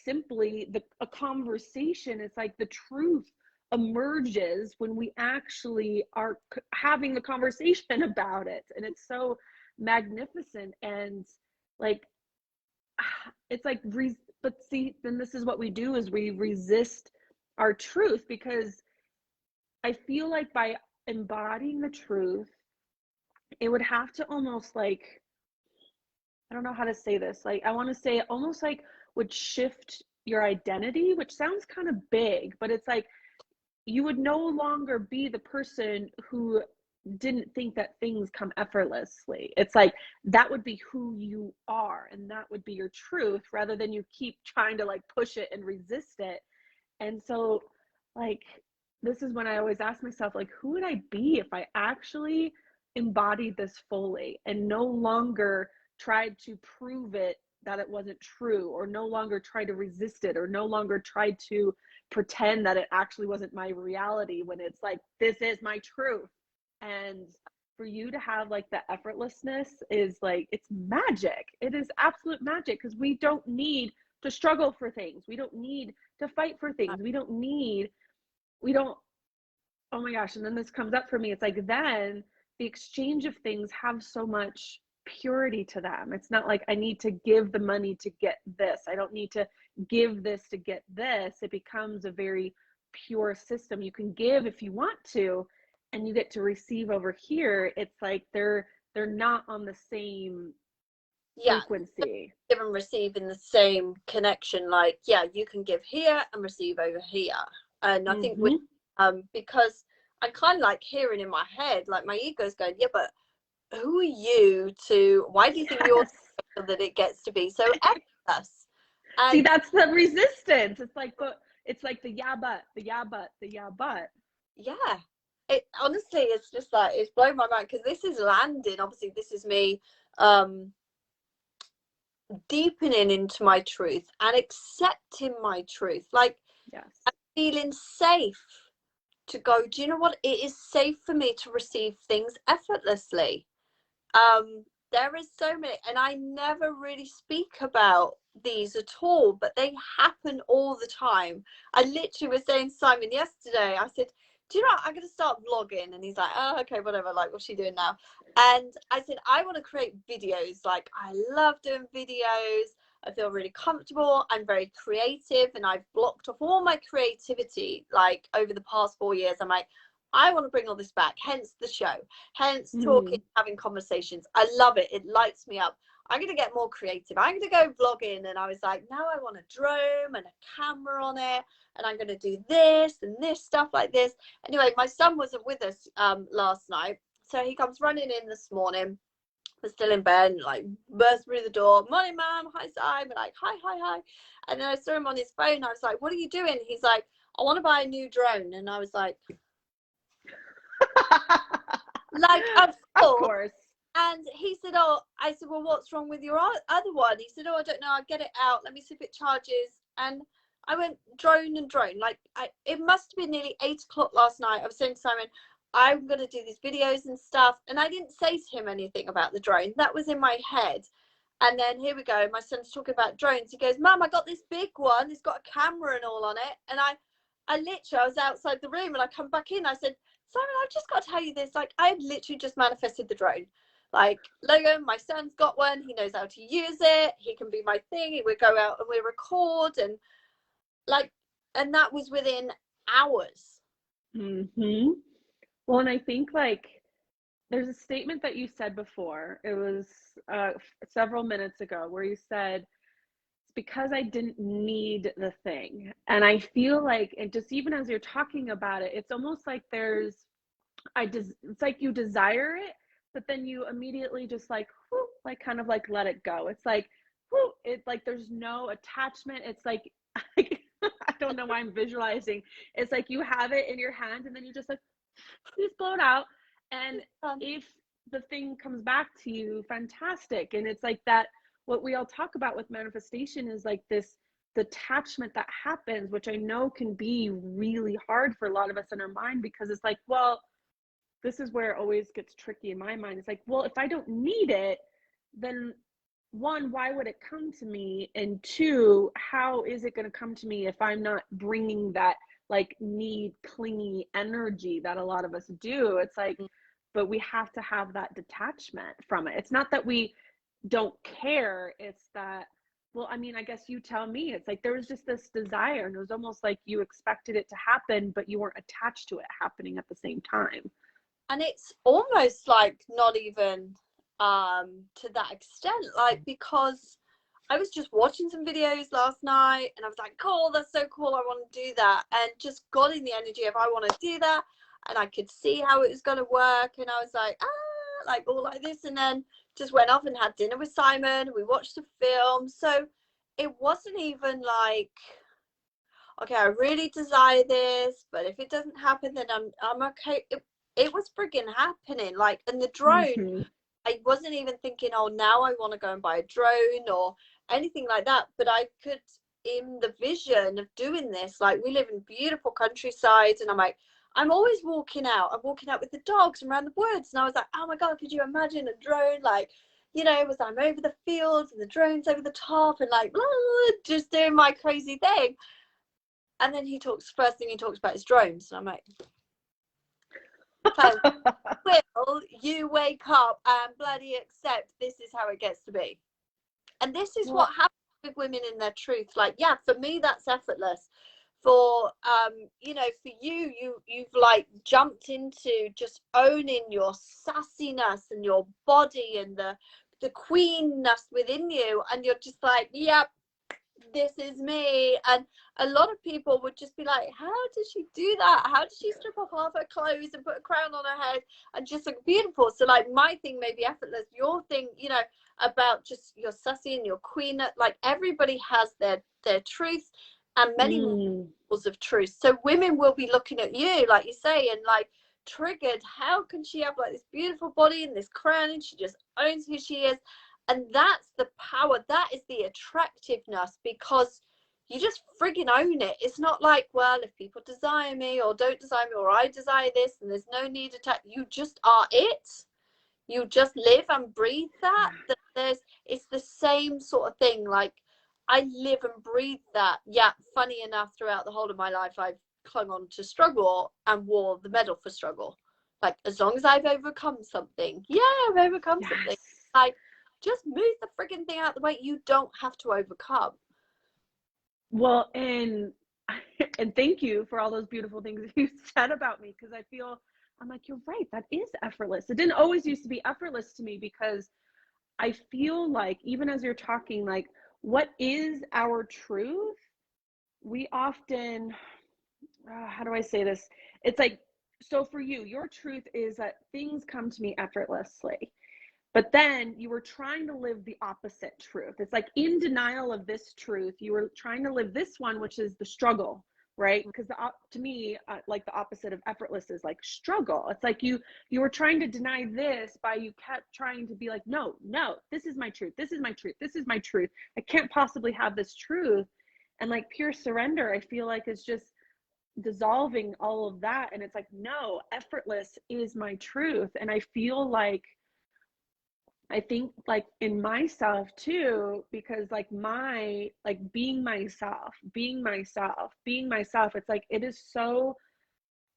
simply a conversation, it's like the truth emerges when we actually are having the conversation about it. And it's so magnificent. And like, it's like, but see, then this is what we do, is we resist our truth, because I feel like by embodying the truth, it would have to almost like, I don't know how to say this. Like, I want to say almost like would shift your identity, which sounds kind of big, but it's like you would no longer be the person who didn't think that things come effortlessly. It's like that would be who you are, and that would be your truth, rather than you keep trying to like push it and resist it. And so, like, this is when I always ask myself, like, who would I be if I actually embodied this fully and no longer tried to prove it that it wasn't true, or no longer tried to resist it, or no longer tried to pretend that it actually wasn't my reality, when it's like, this is my truth. And for you to have like the effortlessness is like, it's magic. It is absolute magic, because we don't need to struggle for things. We don't need to fight for things. We don't, oh my gosh. And then this comes up for me. It's like, then the exchange of things have so much purity to them. It's not like I need to give the money to get this. I don't need to give this to get this. It becomes a very pure system. You can give if you want to, and you get to receive over here. It's like they're not on the same frequency. Give and receive in the same connection. Like, yeah, you can give here and receive over here. And I think with because I'm kind of like hearing in my head, like my ego's going, yeah, but who are you to, why do you think you're so that it gets to be so effortless? And see, that's the resistance. It's like, but it's like the yeah, but, the yeah, but, the yeah, but. Yeah, it honestly, it's just like, it's blown my mind, because this is landing. Obviously, this is me deepening into my truth and accepting my truth. Like, Yes. I'm feeling safe to go, do you know what? It is safe for me to receive things effortlessly. There is so many, and I never really speak about these at all, but they happen all the time. I literally was saying to Simon yesterday, I said, do you know what? I'm going to start vlogging. And he's like, oh, okay, whatever. Like, what's she doing now? And I said, I want to create videos. Like, I love doing videos. I feel really comfortable. I'm very creative, and I've blocked off all my creativity. Like, over the past 4 years, I'm like, I want to bring all this back, hence the show, hence talking, having conversations. I love it. It lights me up. I'm going to get more creative. I'm going to go vlogging. And I was like, now I want a drone and a camera on it. And I'm going to do this and this stuff like this. Anyway, my son wasn't with us last night. So he comes running in this morning was still in bed, and like burst through the door. Morning, mum. Hi, Simon. Like, hi, hi, hi. And then I saw him on his phone. I was like, what are you doing? He's like, I want to buy a new drone. And I was like of Of course. course. And he said, oh, I said, well, what's wrong with your other one? He said, oh, I don't know. I'll get it out. Let me see if it charges. And I went drone and drone. Like, it must have been nearly 8 o'clock last night. I was saying to Simon, I'm going to do these videos and stuff. And I didn't say to him anything about the drone. That was in my head. And then here we go. My son's talking about drones. He goes, Mum, I got this big one. It's got a camera and all on it. And I was outside the room and I come back in. I said, Simon, I've just got to tell you this. Like, I've literally just manifested the drone. Like, Logan, my son's got one. He knows how to use it. He can be my thing. We go out and we record, and like, and that was within hours. Mm-hmm. Well, and I think like there's a statement that you said before. It was several minutes ago where you said, it's because I didn't need the thing. And I feel like, and just even as you're talking about it, it's almost like it's like you desire it, but then you immediately just like, whoo, like kind of like let it go. It's like, whoo, it's like there's no attachment. It's like, I don't know why I'm visualizing. It's like you have it in your hand and then you just like, you just blow it out. And if the thing comes back to you, fantastic. And it's like that, what we all talk about with manifestation is like this detachment that happens, which I know can be really hard for a lot of us in our mind, because it's like, well, this is where it always gets tricky in my mind. It's like, well, if I don't need it, then one, why would it come to me? And two, how is it going to come to me if I'm not bringing that like need, clingy energy that a lot of us do? It's like, but we have to have that detachment from it. It's not that we don't care. It's that, well, I mean, I guess you tell me. It's like there was just this desire, and it was almost like you expected it to happen, but you weren't attached to it happening at the same time. And it's almost like not even to that extent, like, because I was just watching some videos last night and I was like, cool, that's so cool, I want to do that, and just got in the energy of I want to do that. And I could see how it was going to work, and I was like, like all like this, and then just went off and had dinner with Simon. We watched a film. So it wasn't even like, okay, I really desire this, but if it doesn't happen, then I'm okay. It was friggin' happening. Like, and the drone, Mm-hmm. I wasn't even thinking, oh, now I want to go and buy a drone or anything like that. But I could, in the vision of doing this, like, we live in beautiful countryside, and I'm like, I'm always walking out. I'm walking out with the dogs around the woods, and I was like, oh my God, could you imagine a drone? Like, as I'm over the fields and the drone's over the top, and like, just doing my crazy thing. And then first thing he talks about is drones. And I'm like, okay, will you wake up and bloody accept this is how it gets to be? And this is what happens with women in their truth. Like, yeah, for me, that's effortless. For, for you've like jumped into just owning your sassiness and your body and the queenness within you. And you're just like, yep, this is me. And a lot of people would just be like, how did she do that? How did she strip off half her clothes and put a crown on her head and just look beautiful? So like, my thing may be effortless, your thing, about just your sassy and your queen, like, everybody has their truth and many levels of truth. So women will be looking at you, like you say, and like triggered, how can she have like this beautiful body and this crown, and she just owns who she is? And that's the power, that is the attractiveness, because you just friggin' own it. It's not like, well, if people desire me or don't desire me, or I desire this, and there's no need to attack. You just are it. You just live and breathe that. It's the same sort of thing. Like, I live and breathe that. Yeah, funny enough, throughout the whole of my life, I've clung on to struggle and wore the medal for struggle. Like, as long as I've overcome something, I've overcome something. Like, just move the friggin' thing out the way. You don't have to overcome. Well, and thank you for all those beautiful things you said about me, because I'm like, you're right, that is effortless. It didn't always used to be effortless to me, because I feel like, even as you're talking, like, what is our truth? We often, how do I say this? It's like, so for you, your truth is that things come to me effortlessly. But then you were trying to live the opposite truth. It's like in denial of this truth, you were trying to live this one, which is the struggle, right? Because to me, like the opposite of effortless is like struggle. It's like you were trying to deny this by you kept trying to be like, no, this is my truth. This is my truth. This is my truth. I can't possibly have this truth. And like pure surrender, I feel like is just dissolving all of that. And it's like, no, effortless is my truth. And I feel like, I think like in myself too, because like being myself, it's like, it is so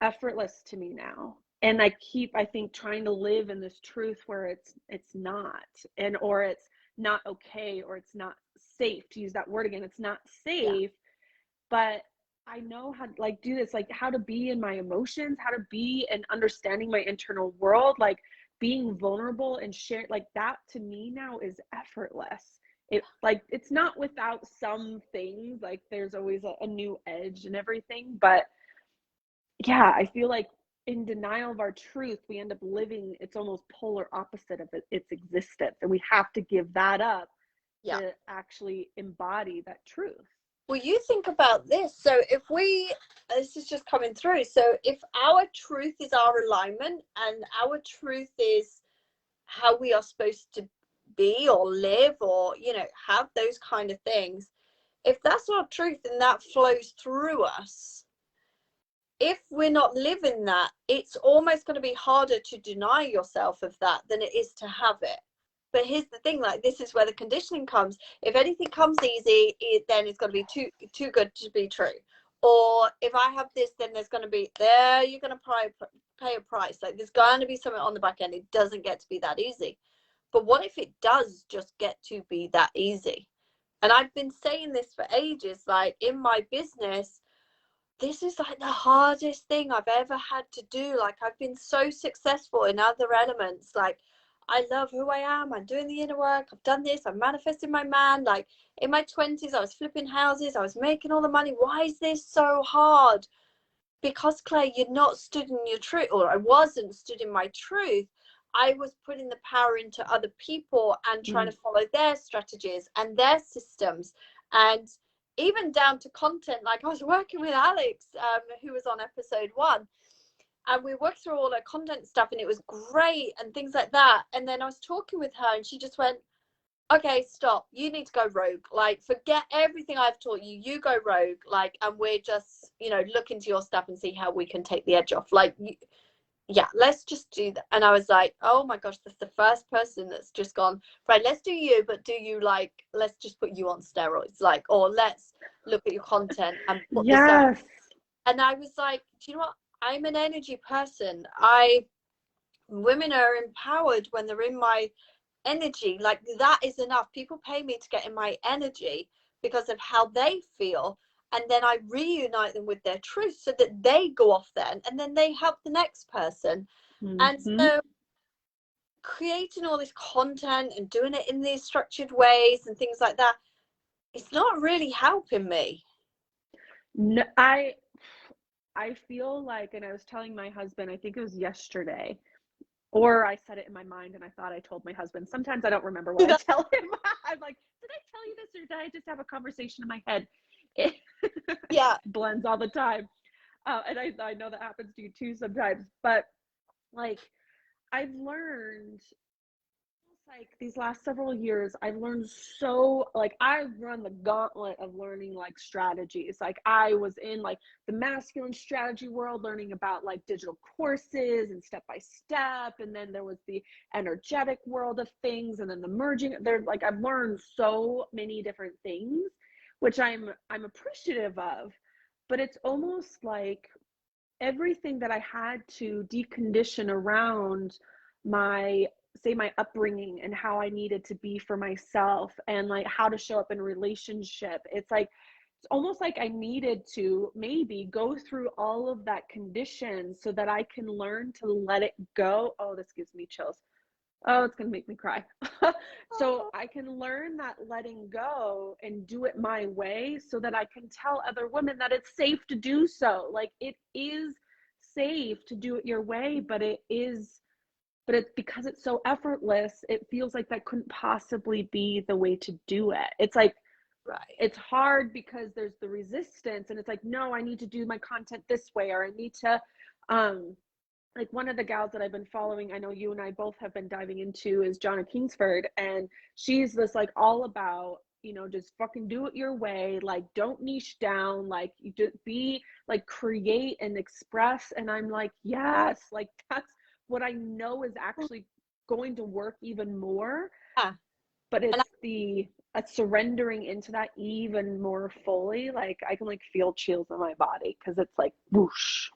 effortless to me now. And I keep, I think, trying to live in this truth where it's not, or it's not okay, or it's not safe, to use that word again. It's not safe, but I know how to like do this, like how to be in my emotions, how to be and understanding my internal world, like being vulnerable and share, like that to me now is effortless. It like, it's not without some things, like there's always a new edge and everything, but yeah, I feel like in denial of our truth, we end up living, it's almost polar opposite of its existence. And we have to give that up to actually embody that truth. Well, you think about this. So this is just coming through. So if our truth is our alignment and our truth is how we are supposed to be or live or, have those kind of things, if that's our truth and that flows through us, if we're not living that, it's almost going to be harder to deny yourself of that than it is to have it. But here's the thing, like this is where the conditioning comes. If anything comes easy, then it's going to be too good to be true. Or if I have this, then there's going to be you're going to pay a price. Like there's going to be something on the back end. It doesn't get to be that easy. But what if it does just get to be that easy? And I've been saying this for ages, like in my business, this is like the hardest thing I've ever had to do. Like I've been so successful in other elements. Like I love who I am. I'm doing the inner work. I've done this. I'm manifesting my man. Like in my 20s, I was flipping houses. I was making all the money. Why is this so hard? Because Claire, you're not stood in your truth, or I wasn't stood in my truth. I was putting the power into other people and trying to follow their strategies and their systems. And even down to content, like I was working with Alex, who was on episode 1, and we worked through all her content stuff and it was great and things like that. And then I was talking with her and she just went, okay, stop, you need to go rogue, like forget everything I've taught you, you go rogue, like, and we're just, look into your stuff and see how we can take the edge off, like, let's just do that. And I was like, oh my gosh, that's the first person that's just gone, right, let's do you, but do you like, let's just put you on steroids, like, or let's look at your content and put this up. And I was like, do you know what, I'm an energy person. Women are empowered when they're in my energy. Like that is enough. People pay me to get in my energy because of how they feel. And then I reunite them with their truth so that they go off then and then they help the next person. And so creating all this content and doing it in these structured ways and things like that, it's not really helping me. No, I feel like, and I was telling my husband, I think it was yesterday, or I said it in my mind and I thought I told my husband. Sometimes I don't remember what I tell him. I'm like, did I tell you this or did I just have a conversation in my head? It blends all the time. And I know that happens to you too sometimes. But like, I've learned, like these last several years, I've learned so, like I've run the gauntlet of learning like strategies. Like I was in like the masculine strategy world, learning about like digital courses and step by step, and then there was the energetic world of things, and then the merging. There's like, I've learned so many different things, which I'm appreciative of, but it's almost like everything that I had to decondition around my upbringing and how I needed to be for myself and like how to show up in a relationship. It's like, it's almost like I needed to maybe go through all of that condition so that I can learn to let it go. Oh, this gives me chills. Oh, it's going to make me cry. So I can learn that letting go and do it my way so that I can tell other women that it's safe to do so. Like it is safe to do it your way, but it is but it's because it's so effortless, it feels like that couldn't possibly be the way to do it. It's like, Right. it's hard because there's the resistance, and it's like, no, I need to do my content this way, or I need to, like one of the gals that I've been following, I know you and I both have been diving into, is Jonna Kingsford. And she's this like all about, you know, just fucking do it your way. Like, don't niche down, like you just be like, create and express. And I'm like, yes, like that's what I know is actually going to work even more. Yeah. But it's the surrendering into that even more fully. Like I can like feel chills in my body because it's like whoosh.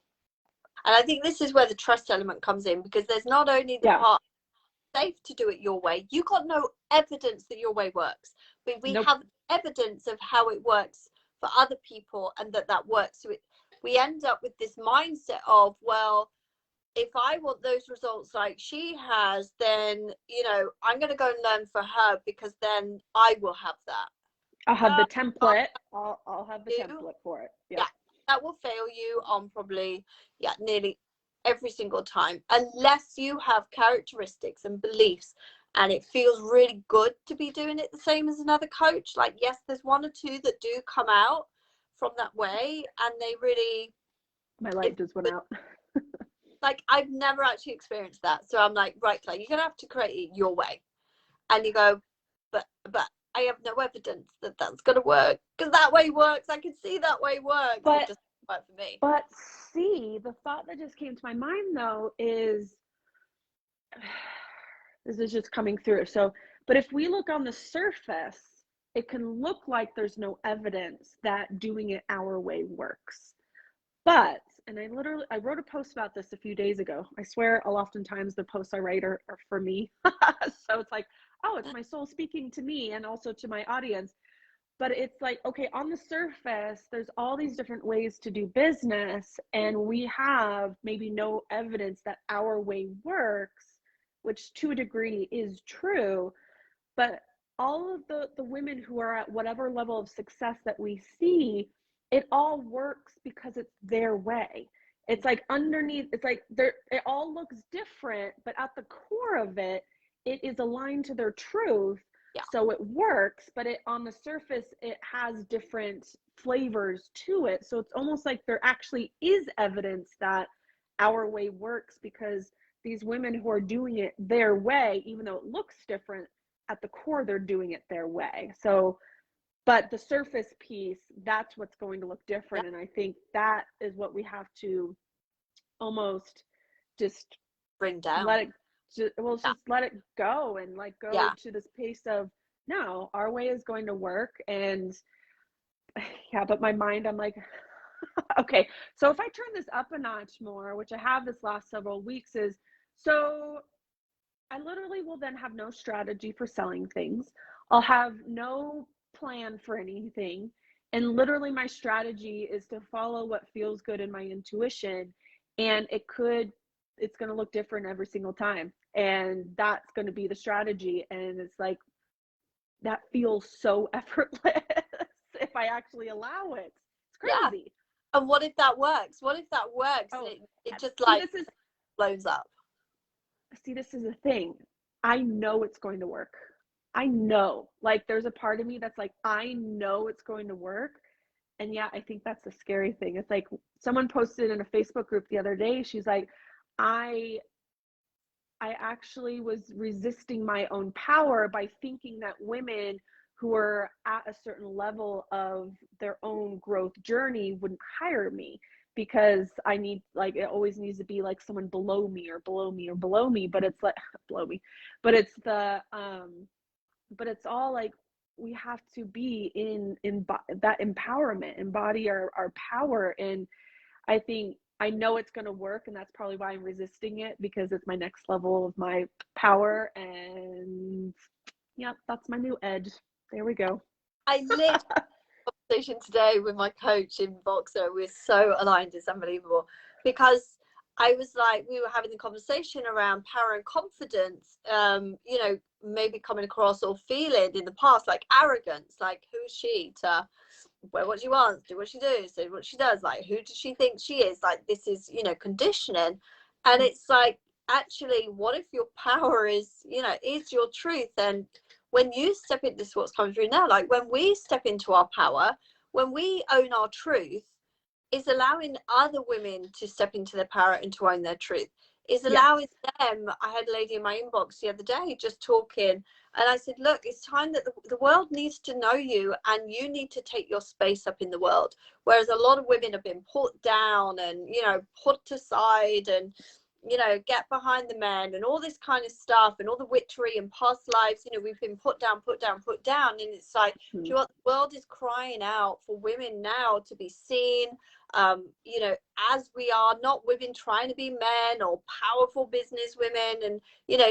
And I think this is where the trust element comes in, because there's not only the part safe to do it your way, you got no evidence that your way works, but we have evidence of how it works for other people, and that works. So we end up with this mindset of, well, if I want those results like she has, then, you know, I'm going to go and learn for her, because then I will have that. I'll have the template. I'll have the template for it. Yeah, that will fail you on probably, nearly every single time, unless you have characteristics and beliefs and it feels really good to be doing it the same as another coach. Like, yes, there's one or two that do come out from that way, and they really, my light just went out. Like, I've never actually experienced that, so I'm like, right, Claire, you're gonna have to create it your way. And you go, but I have no evidence that that's gonna work, because that way works. I can see that way works, but it just doesn't work for me. But see, the thought that just came to my mind though is, this is just coming through. So, but if we look on the surface, it can look like there's no evidence that doing it our way works. But, and I wrote a post about this a few days ago. I swear oftentimes the posts I write are for me. So it's like, oh, it's my soul speaking to me and also to my audience. But it's like, okay, on the surface, there's all these different ways to do business, and we have maybe no evidence that our way works, which to a degree is true. But all of the women who are at whatever level of success that we see, it all works because it's their way. It's like underneath, it's like it all looks different, but at the core of it, it is aligned to their truth. Yeah. So it works, but it on the surface, it has different flavors to it. So it's almost like there actually is evidence that our way works, because these women who are doing it their way, even though it looks different, at the core, they're doing it their way. So, but the surface piece, that's what's going to look different. And I think that is what we have to almost just bring down. Just let it go, and like go to this pace of, no, our way is going to work. And but my mind, I'm like, okay, so if I turn this up a notch more, which I have this last several weeks, is so I literally will then have no strategy for selling things. I'll have no plan for anything. And literally my strategy is to follow what feels good in my intuition. And it's going to look different every single time. And that's going to be the strategy. And it's like, that feels so effortless if I actually allow it. It's crazy. Yeah. And what if that works? What if that works? Oh, it just like blows up. See, this is the thing. I know it's going to work. I know, like, there's a part of me that's like, I know it's going to work. And yeah, I think that's the scary thing. It's like, someone posted in a Facebook group the other day, she's like, I actually was resisting my own power by thinking that women who are at a certain level of their own growth journey wouldn't hire me, because I need, like, it always needs to be like someone below me or below me or below me. But it's like, below me, but it's but it's all like, we have to be in that empowerment, embody our power. And I think, I know it's going to work, and that's probably why I'm resisting it, because it's my next level of my power. And yeah, that's my new edge. There we go. I lived a conversation today with my coach in Boxer. We're so aligned. It's unbelievable, because I was like, we were having the conversation around power and confidence, you know, maybe coming across or feeling in the past like arrogance, like, who's she to wear what she wants, do what she does, say what she does, like, who does she think she is, like, this is, you know, conditioning. And it's like, actually, what if your power is, is your truth? And when you step into this, what's coming through now, like when we step into our power, when we own our truth, is allowing other women to step into their power and to own their truth, is allowing them. I had a lady in my inbox the other day just talking, and I said, look, it's time that the world needs to know you, and you need to take your space up in the world. Whereas a lot of women have been put down and, put aside, and, get behind the men and all this kind of stuff, and all the witchery and past lives, we've been put down, put down, put down. And it's like, do you know what? The world is crying out for women now to be seen, as we are, not women trying to be men or powerful business women and,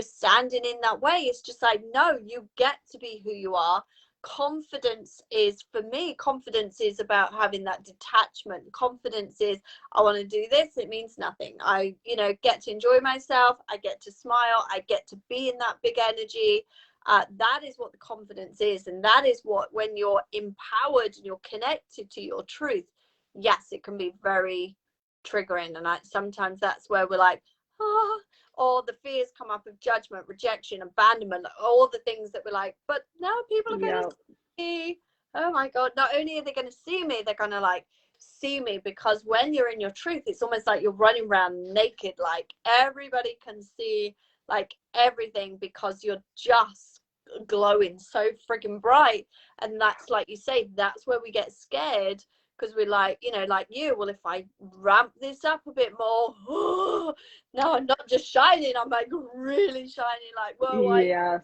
standing in that way. It's just like, no, you get to be who you are. Confidence is, for me, confidence is about having that detachment. Confidence is, I want to do this, it means nothing. I, get to enjoy myself. I get to smile. I get to be in that big energy. That is what the confidence is. And that is what, when you're empowered and you're connected to your truth, yes, it can be very triggering. And sometimes that's where we're like, oh, or the fears come up of judgment, rejection, abandonment, all the things that we're like, but now people are going to see, oh my God, not only are they going to see me, they're going to like see me, because when you're in your truth, it's almost like you're running around naked, like everybody can see like everything, because you're just glowing so freaking bright. And that's, like you say, that's where we get scared, because we're like, like you, well, if I ramp this up a bit more, oh, no, I'm not just shining, I'm like really shining, like, whoa, yes.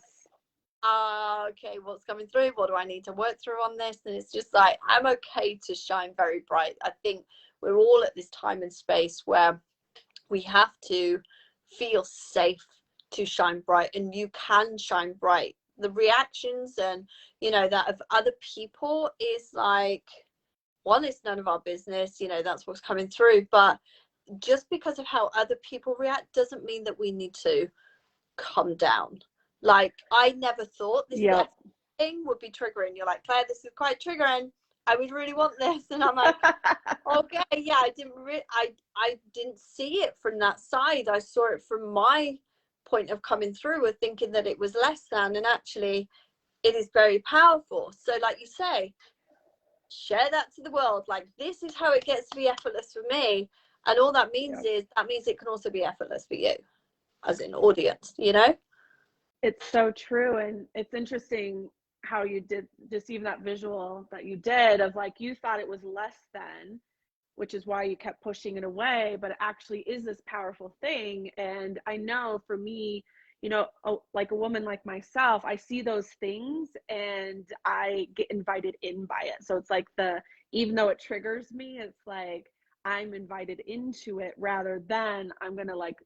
Okay, what's coming through? What do I need to work through on this? And it's just like, I'm okay to shine very bright. I think we're all at this time and space where we have to feel safe to shine bright, and you can shine bright. The reactions and, that of other people is like, one, it's none of our business, that's what's coming through. But just because of how other people react doesn't mean that we need to calm down. Like, I never thought this thing would be triggering. You're like, Claire, this is quite triggering. I would really want this. And I'm like, okay, yeah, I didn't see it from that side. I saw it from my point of coming through, of thinking that it was less than, and actually it is very powerful. So like you say, share that to the world, like, this is how it gets to be effortless for me. And all that means is, that means it can also be effortless for you as an audience. It's so true. And it's interesting how you did just even that visual that you did of like, you thought it was less than, which is why you kept pushing it away, but it actually is this powerful thing. And I know for me, like a woman like myself, I see those things and I get invited in by it. So it's like even though it triggers me, it's like I'm invited into it, rather than I'm going to like,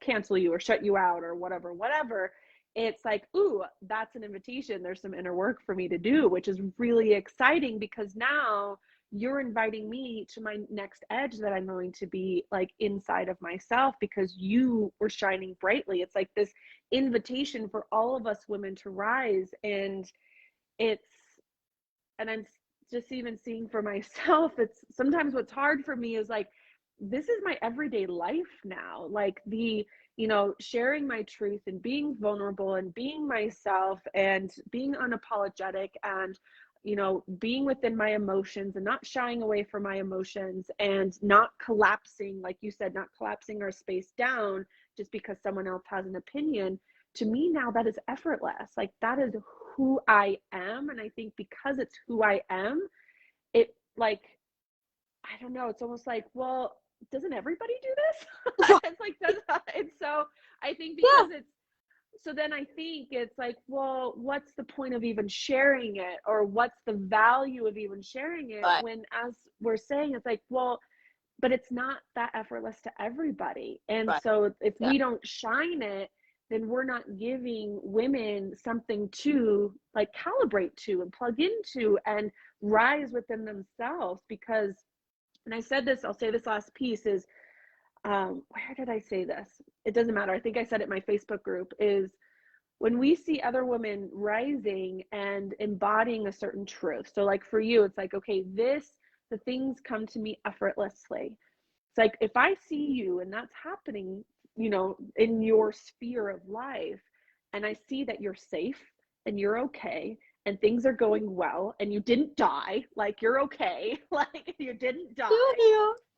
cancel you or shut you out or whatever. It's like, ooh, that's an invitation. There's some inner work for me to do, which is really exciting, because now you're inviting me to my next edge that I'm going to be like inside of myself, because you were shining brightly. It's like this invitation for all of us women to rise. And I'm just even seeing for myself, it's sometimes what's hard for me is like, this is my everyday life now. Like sharing my truth and being vulnerable and being myself and being unapologetic and, being within my emotions and not shying away from my emotions and not collapsing, like you said, not collapsing our space down just because someone else has an opinion. To me now, that is effortless. Like, that is who I am. And I think because it's who I am, it, like, I don't know, it's almost like, well, doesn't everybody do this? It's like, and so I think because so then I think it's like, well, what's the point of even sharing it, or what's the value of even sharing it, when, as we're saying, it's like, well, but it's not that effortless to everybody. And so if we don't shine it, then we're not giving women something to like calibrate to and plug into and rise within themselves. Because, and I said this, I'll say this last piece is, where did I say this? It doesn't matter. I think I said it in my Facebook group, is when we see other women rising and embodying a certain truth. So like for you, it's like, okay, the things come to me effortlessly. It's like, if I see you and that's happening you know, in your sphere of life, and I see that you're safe and you're okay and things are going well and you didn't die, like you're okay, like you didn't die,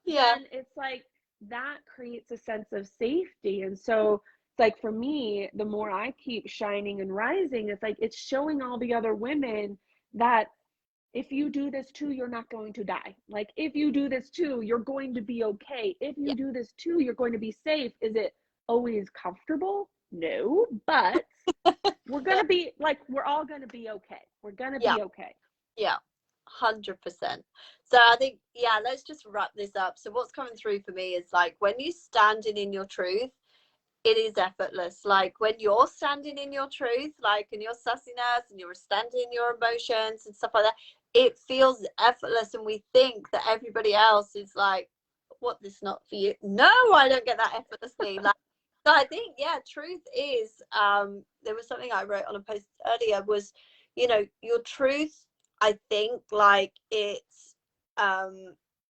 Yeah. then it's like that creates a sense of safety. And so it's like for me, the more I keep shining and rising, it's like it's showing all the other women that if you do this too, you're not going to die. Like if you do this too, you're going to be okay. If you Yeah. do this too, you're going to be safe. Is it always comfortable? No, but we're going to be like, we're all going to be okay. We're going to Yeah. be okay. Yeah. 100%. So I think, yeah, let's just wrap this up. So what's coming through for me is like when you standing in your truth, it is effortless. Like when you're standing in your truth, like in your sassiness and you're standing in your emotions and stuff like that, it feels effortless. And we think that everybody else is like, what, this not for you? No, I don't get that effortlessly. Like, so I think, yeah, truth is, there was something I wrote on a post earlier was, you know, your truth, I think like it's,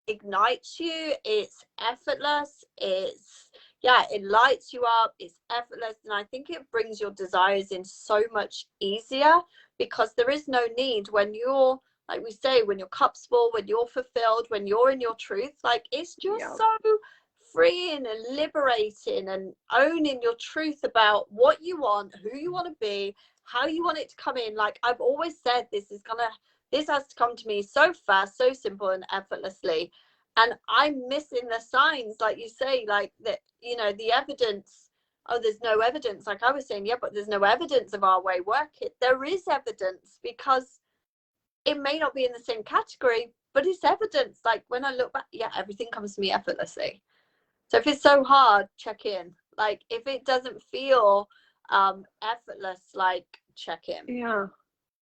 ignites you, it's effortless, it's, yeah, it lights you up, it's effortless, and I think it brings your desires in so much easier because there is no need when you're, like we say, when your cup's full, when you're fulfilled, when you're in your truth, like it's just Yeah. so freeing and liberating and owning your truth about what you want, who you want to be, how you want it to come in. Like I've always said, this has to come to me so fast, so simple and effortlessly. And I'm missing the signs, like you say, like that, you know, the evidence. Oh, there's no evidence. Like I was saying, yeah, but there's no evidence of our way working. There is evidence because it may not be in the same category, but it's evidence. Like when I look back, yeah, everything comes to me effortlessly. So if it's so hard, check in. Like if it doesn't feel effortless, like check in. Yeah.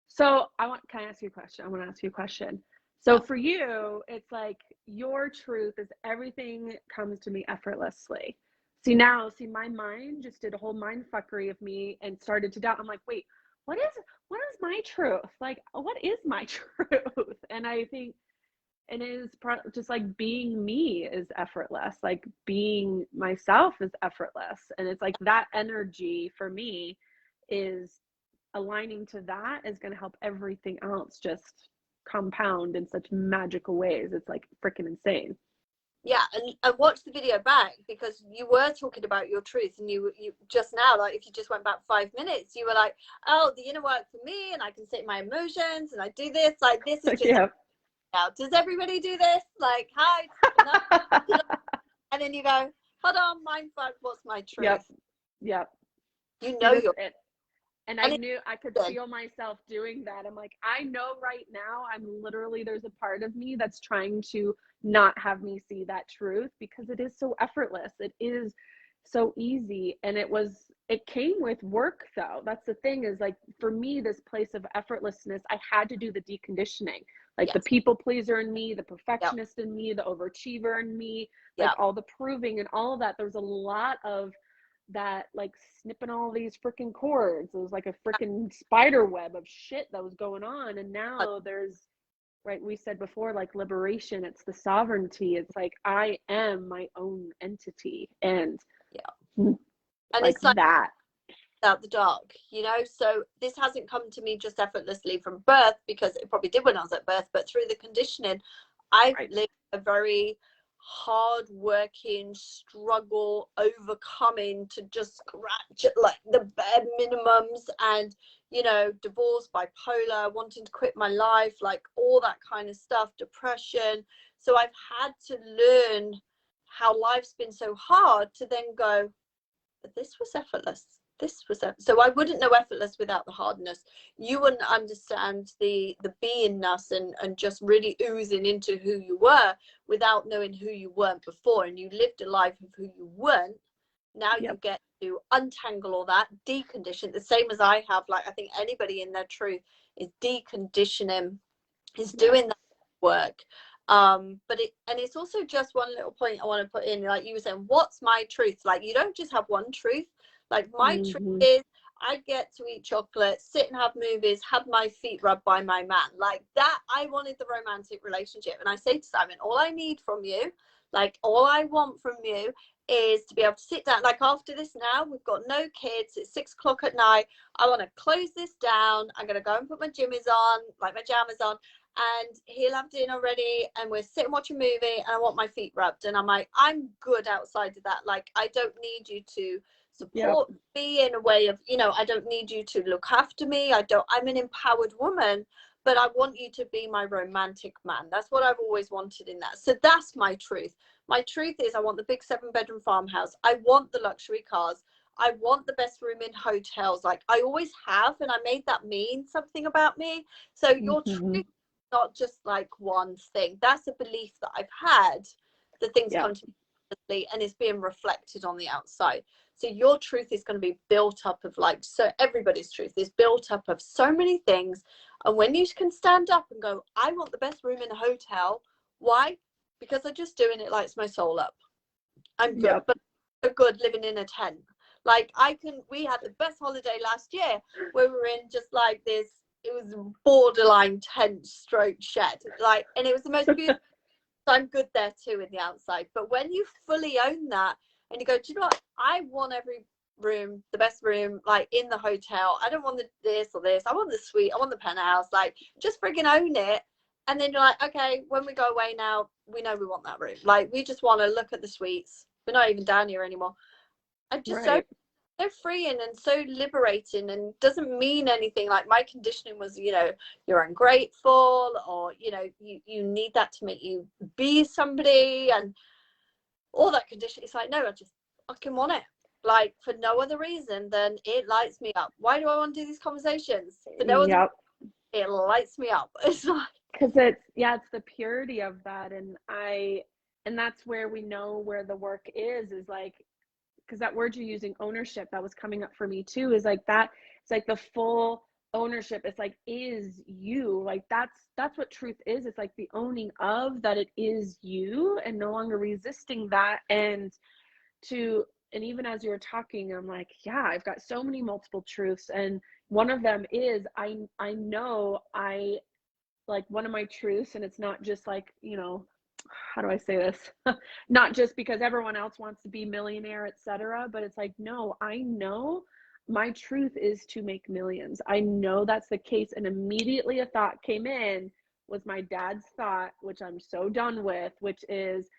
So can I ask you a question? I want to ask you a question. So Yeah. for you, it's like your truth is everything comes to me effortlessly. See, my mind just did a whole mind fuckery of me and started to doubt. I'm like, wait, what is my truth? Like, what is my truth? And I think it is just like being me is effortless. Like being myself is effortless. And it's like that energy for me is aligning to that is going to help everything else just compound in such magical ways. It's like freaking insane. Yeah, and I watched the video back because you were talking about your truth, and you just now, like if you just went back 5 minutes, you were like, oh, the inner work for me, and I can sit my emotions, and I do this, like this is just Yeah. now. Does everybody do this? Like, hi, and then you go, hold on, mindfuck, what's my truth? Yep. Yep. You See know this, your, and I and knew I could feel myself doing that. I'm like, I know right now I'm literally, there's a part of me that's trying to not have me see that truth because it is so effortless. It is so easy. And it came with work though. That's the thing is like, for me, this place of effortlessness, I had to do the deconditioning, like the yes, people pleaser in me, the yep, perfectionist in me, the overachiever in me, like yep, all the proving and all of that. There's a lot of that, like snipping all these freaking cords. It was like a freaking spider web of shit that was going on. And now there's, right, we said before, like liberation, it's the sovereignty. It's like I am my own entity. And yeah, and like it's like that. out the dark, you know. So this hasn't come to me just effortlessly from birth, because it probably did when I was at birth, but through the conditioning, I've Right. lived a very hard working struggle, overcoming to just scratch at like the bare minimums, and you know, divorce, bipolar, wanting to quit my life, like all that kind of stuff, depression. So I've had to learn how life's been so hard to then go, but this was effortless. So I wouldn't know effortless without the hardness. You wouldn't understand the beingness and just really oozing into who you were without knowing who you weren't before. And you lived a life of who you weren't. Now you Yep. get to untangle all that, decondition, the same as I have. Like I think anybody in their truth is deconditioning, is doing that work. But it's also just one little point I want to put in, like you were saying, what's my truth? Like you don't just have one truth. Like my truth is I get to eat chocolate, sit and have movies, have my feet rubbed by my man. Like that, I wanted the romantic relationship. And I say to Simon, all I need from you, like all I want from you is to be able to sit down, like after this now, we've got no kids, it's 6 o'clock at night, I want to close this down, I'm going to go and put my jimmies on, like my jammies on, and he'll have dinner ready, and we're sitting watching a movie, and I want my feet rubbed, and I'm like, I'm good outside of that. Like, I don't need you to support me in a way of, you know, I don't need you to look after me, I'm an empowered woman, but I want you to be my romantic man. That's what I've always wanted in that. So that's my truth. My truth is I want the big 7-bedroom farmhouse. I want the luxury cars. I want the best room in hotels. Like I always have, and I made that mean something about me. So your truth is not just like one thing. That's a belief that I've had, that things come to me and it's being reflected on the outside. So your truth is going to be built up of like, so everybody's truth is built up of so many things. And when you can stand up and go, I want the best room in a hotel. Why? Because I'm just doing it lights my soul up. I'm good, but I'm good living in a tent. Like we had the best holiday last year where we were in just like this, it was borderline tent stroke shed. Like, and it was the most beautiful. So I'm good there too in the outside. But when you fully own that and you go, do you know what? I want every room, the best room, like in the hotel. I don't want this or this. I want the suite. I want the penthouse. Like, just freaking own it. And then you're like, okay, when we go away now, we know we want that room. Like, we just want to look at the suites. We're not even down here anymore. I'm just so freeing and so liberating, and doesn't mean anything. Like my conditioning was, you know, you're ungrateful, or you know, you need that to make you be somebody, and all that condition. It's like, no, I just fucking want it, like for no other reason than it lights me up. Why do I want to do these conversations? For no other reason, it lights me up. It's like, because it's the purity of that, and that's where we know where the work is like, because that word you're using, ownership, that was coming up for me too, is like that. It's like the full ownership. It's like, is you, like that's what truth is. It's like the owning of that, it is you, and no longer resisting that. And even as you were talking, I'm like, yeah, I've got so many multiple truths, and one of them is I know I, like, one of my truths, and it's not just like, you know, how do I say this? Not just because everyone else wants to be millionaire, etc. But it's like, no, I know my truth is to make millions. I know that's the case. And immediately a thought came in, was my dad's thought, which I'm so done with, which is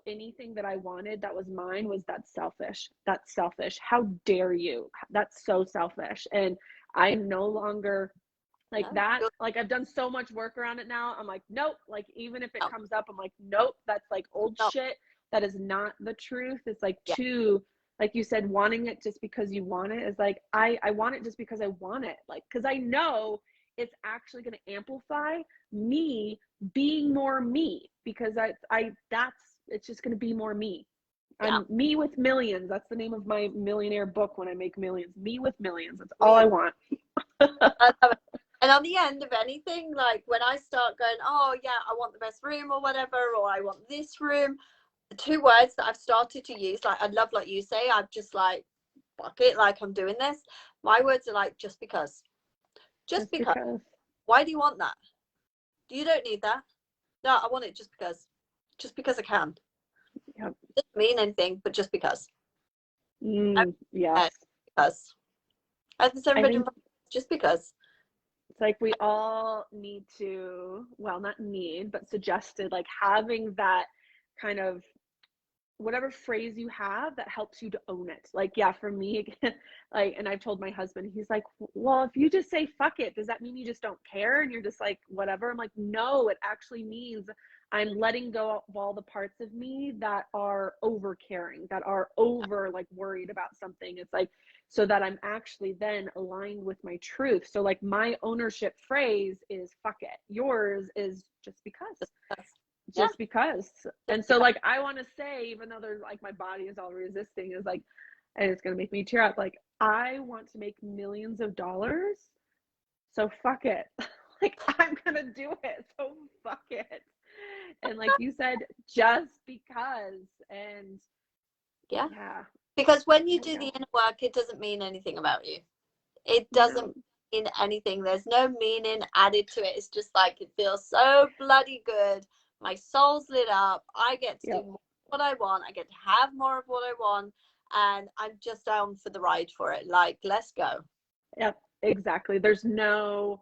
anything that I wanted that was mine was, that's selfish. That's selfish. How dare you? That's so selfish. And I'm no longer like that. Like, I've done so much work around it now. I'm like, nope. Like, even if it comes up, I'm like, nope, that's like old shit. That is not the truth. It's like, like you said, wanting it just because you want it is like, I want it just because I want it. Like, because I know it's actually going to amplify me being more me, because it's just going to be more me. I'm me with millions. That's the name of my millionaire book. When I make millions, me with millions. That's all I want. I love it. And on the end of anything, like when I start going, oh yeah, I want the best room or whatever, or I want this room, the 2 words that I've started to use, like I love, like you say, I'm just like, fuck it, like I'm doing this. My words are like, just because. Just because. Why do you want that? You don't need that. No, I want it just because. Just because I can. Yep. It doesn't mean anything, but just because. Yes. Because. As the 7-bedroom, just because. It's like we all need to, well, not need, but suggested, like having that kind of whatever phrase you have that helps you to own it. Like, yeah, for me, again, like, and I've told my husband, he's like, well, if you just say fuck it, does that mean you just don't care and you're just like whatever? I'm like, no, it actually means I'm letting go of all the parts of me that are over caring, that are over like worried about something. It's like, so that I'm actually then aligned with my truth. So like my ownership phrase is fuck it. Yours is just because. Just because. And so like I want to say, even though there's like my body is all resisting, is like, and it's gonna make me tear up, like I want to make millions of dollars, so fuck it. Like I'm gonna do it, so fuck it. And like you said, just because. And yeah. Because when you do the inner work, it doesn't mean anything about you. It doesn't mean anything. There's no meaning added to it. It's just like, it feels so bloody good. My soul's lit up. I get to do more what I want. I get to have more of what I want, and I'm just down for the ride for it. Like, let's go. Yep, exactly. There's no,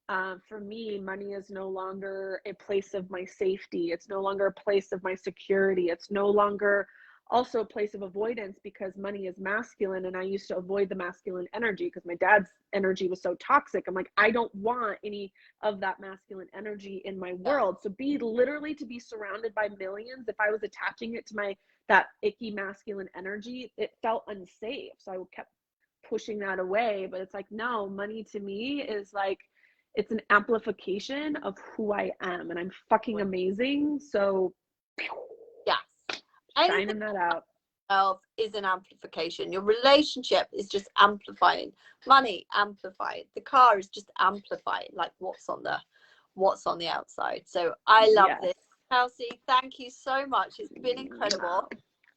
for me, money is no longer a place of my safety. It's no longer a place of my security. It's no longer also a place of avoidance, because money is masculine. And I used to avoid the masculine energy because my dad's energy was so toxic. I'm like, I don't want any of that masculine energy in my Yeah. world. So literally to be surrounded by millions, if I was attaching it to that icky masculine energy, it felt unsafe. So I kept pushing that away. But it's like, no, money to me is like, it's an amplification of who I am, and I'm fucking amazing. So Yes. shining Anything that out. else is an amplification. Your relationship is just amplifying. Money amplified. The car is just amplified. Like what's on the outside. So I love Yes. this. Kelsey, thank you so much. It's been incredible.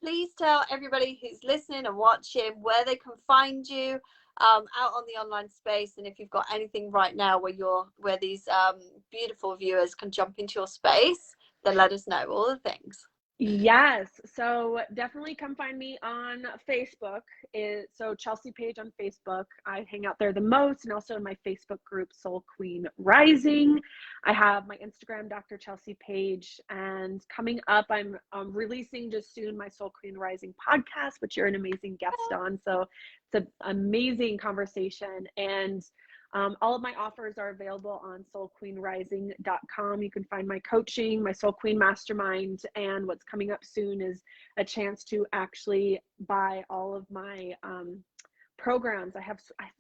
Please tell everybody who's listening and watching where they can find you out on the online space, and if you've got anything right now where these beautiful viewers can jump into your space, then let us know all the things. Yes. So definitely come find me on Facebook. So Chelsea Page on Facebook. I hang out there the most, and also in my Facebook group, Soul Queen Rising. I have my Instagram, Dr. Chelsea Page. And coming up, I'm releasing just soon my Soul Queen Rising podcast, which you're an amazing guest on. So it's an amazing conversation. And all of my offers are available on soulqueenrising.com. You can find my coaching, my Soul Queen Mastermind, and what's coming up soon is a chance to actually buy all of my programs. I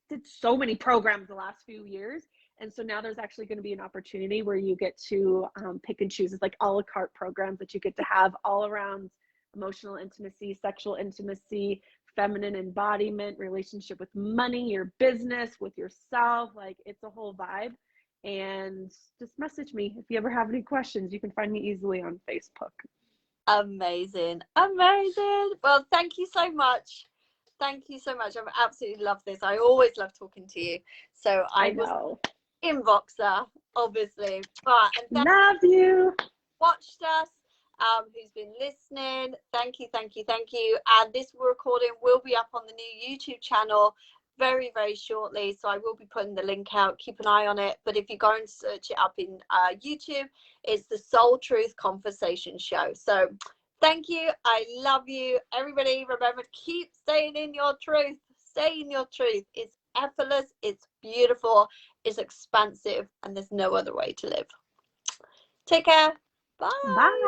did so many programs the last few years. And so now there's actually going to be an opportunity where you get to pick and choose. It's like a la carte programs that you get to have all around emotional intimacy, sexual intimacy, feminine embodiment, relationship with money, your business, with yourself. Like, it's a whole vibe. And just message me if you ever have any questions. You can find me easily on Facebook. Amazing. Well, thank you so much. I've absolutely loved this. I always love talking to you. So I was know. inboxer, obviously, but and Love you. watched us, who's been listening. Thank you. And this recording will be up on the new YouTube channel very, very shortly. So I will be putting the link out. Keep an eye on it. But if you go and search it up in YouTube, it's the Soul Truth Conversation Show. So thank you. I love you. Everybody, remember, keep staying in your truth. Stay in your truth. It's effortless. It's beautiful. It's expansive. And there's no other way to live. Take care. Bye. Bye.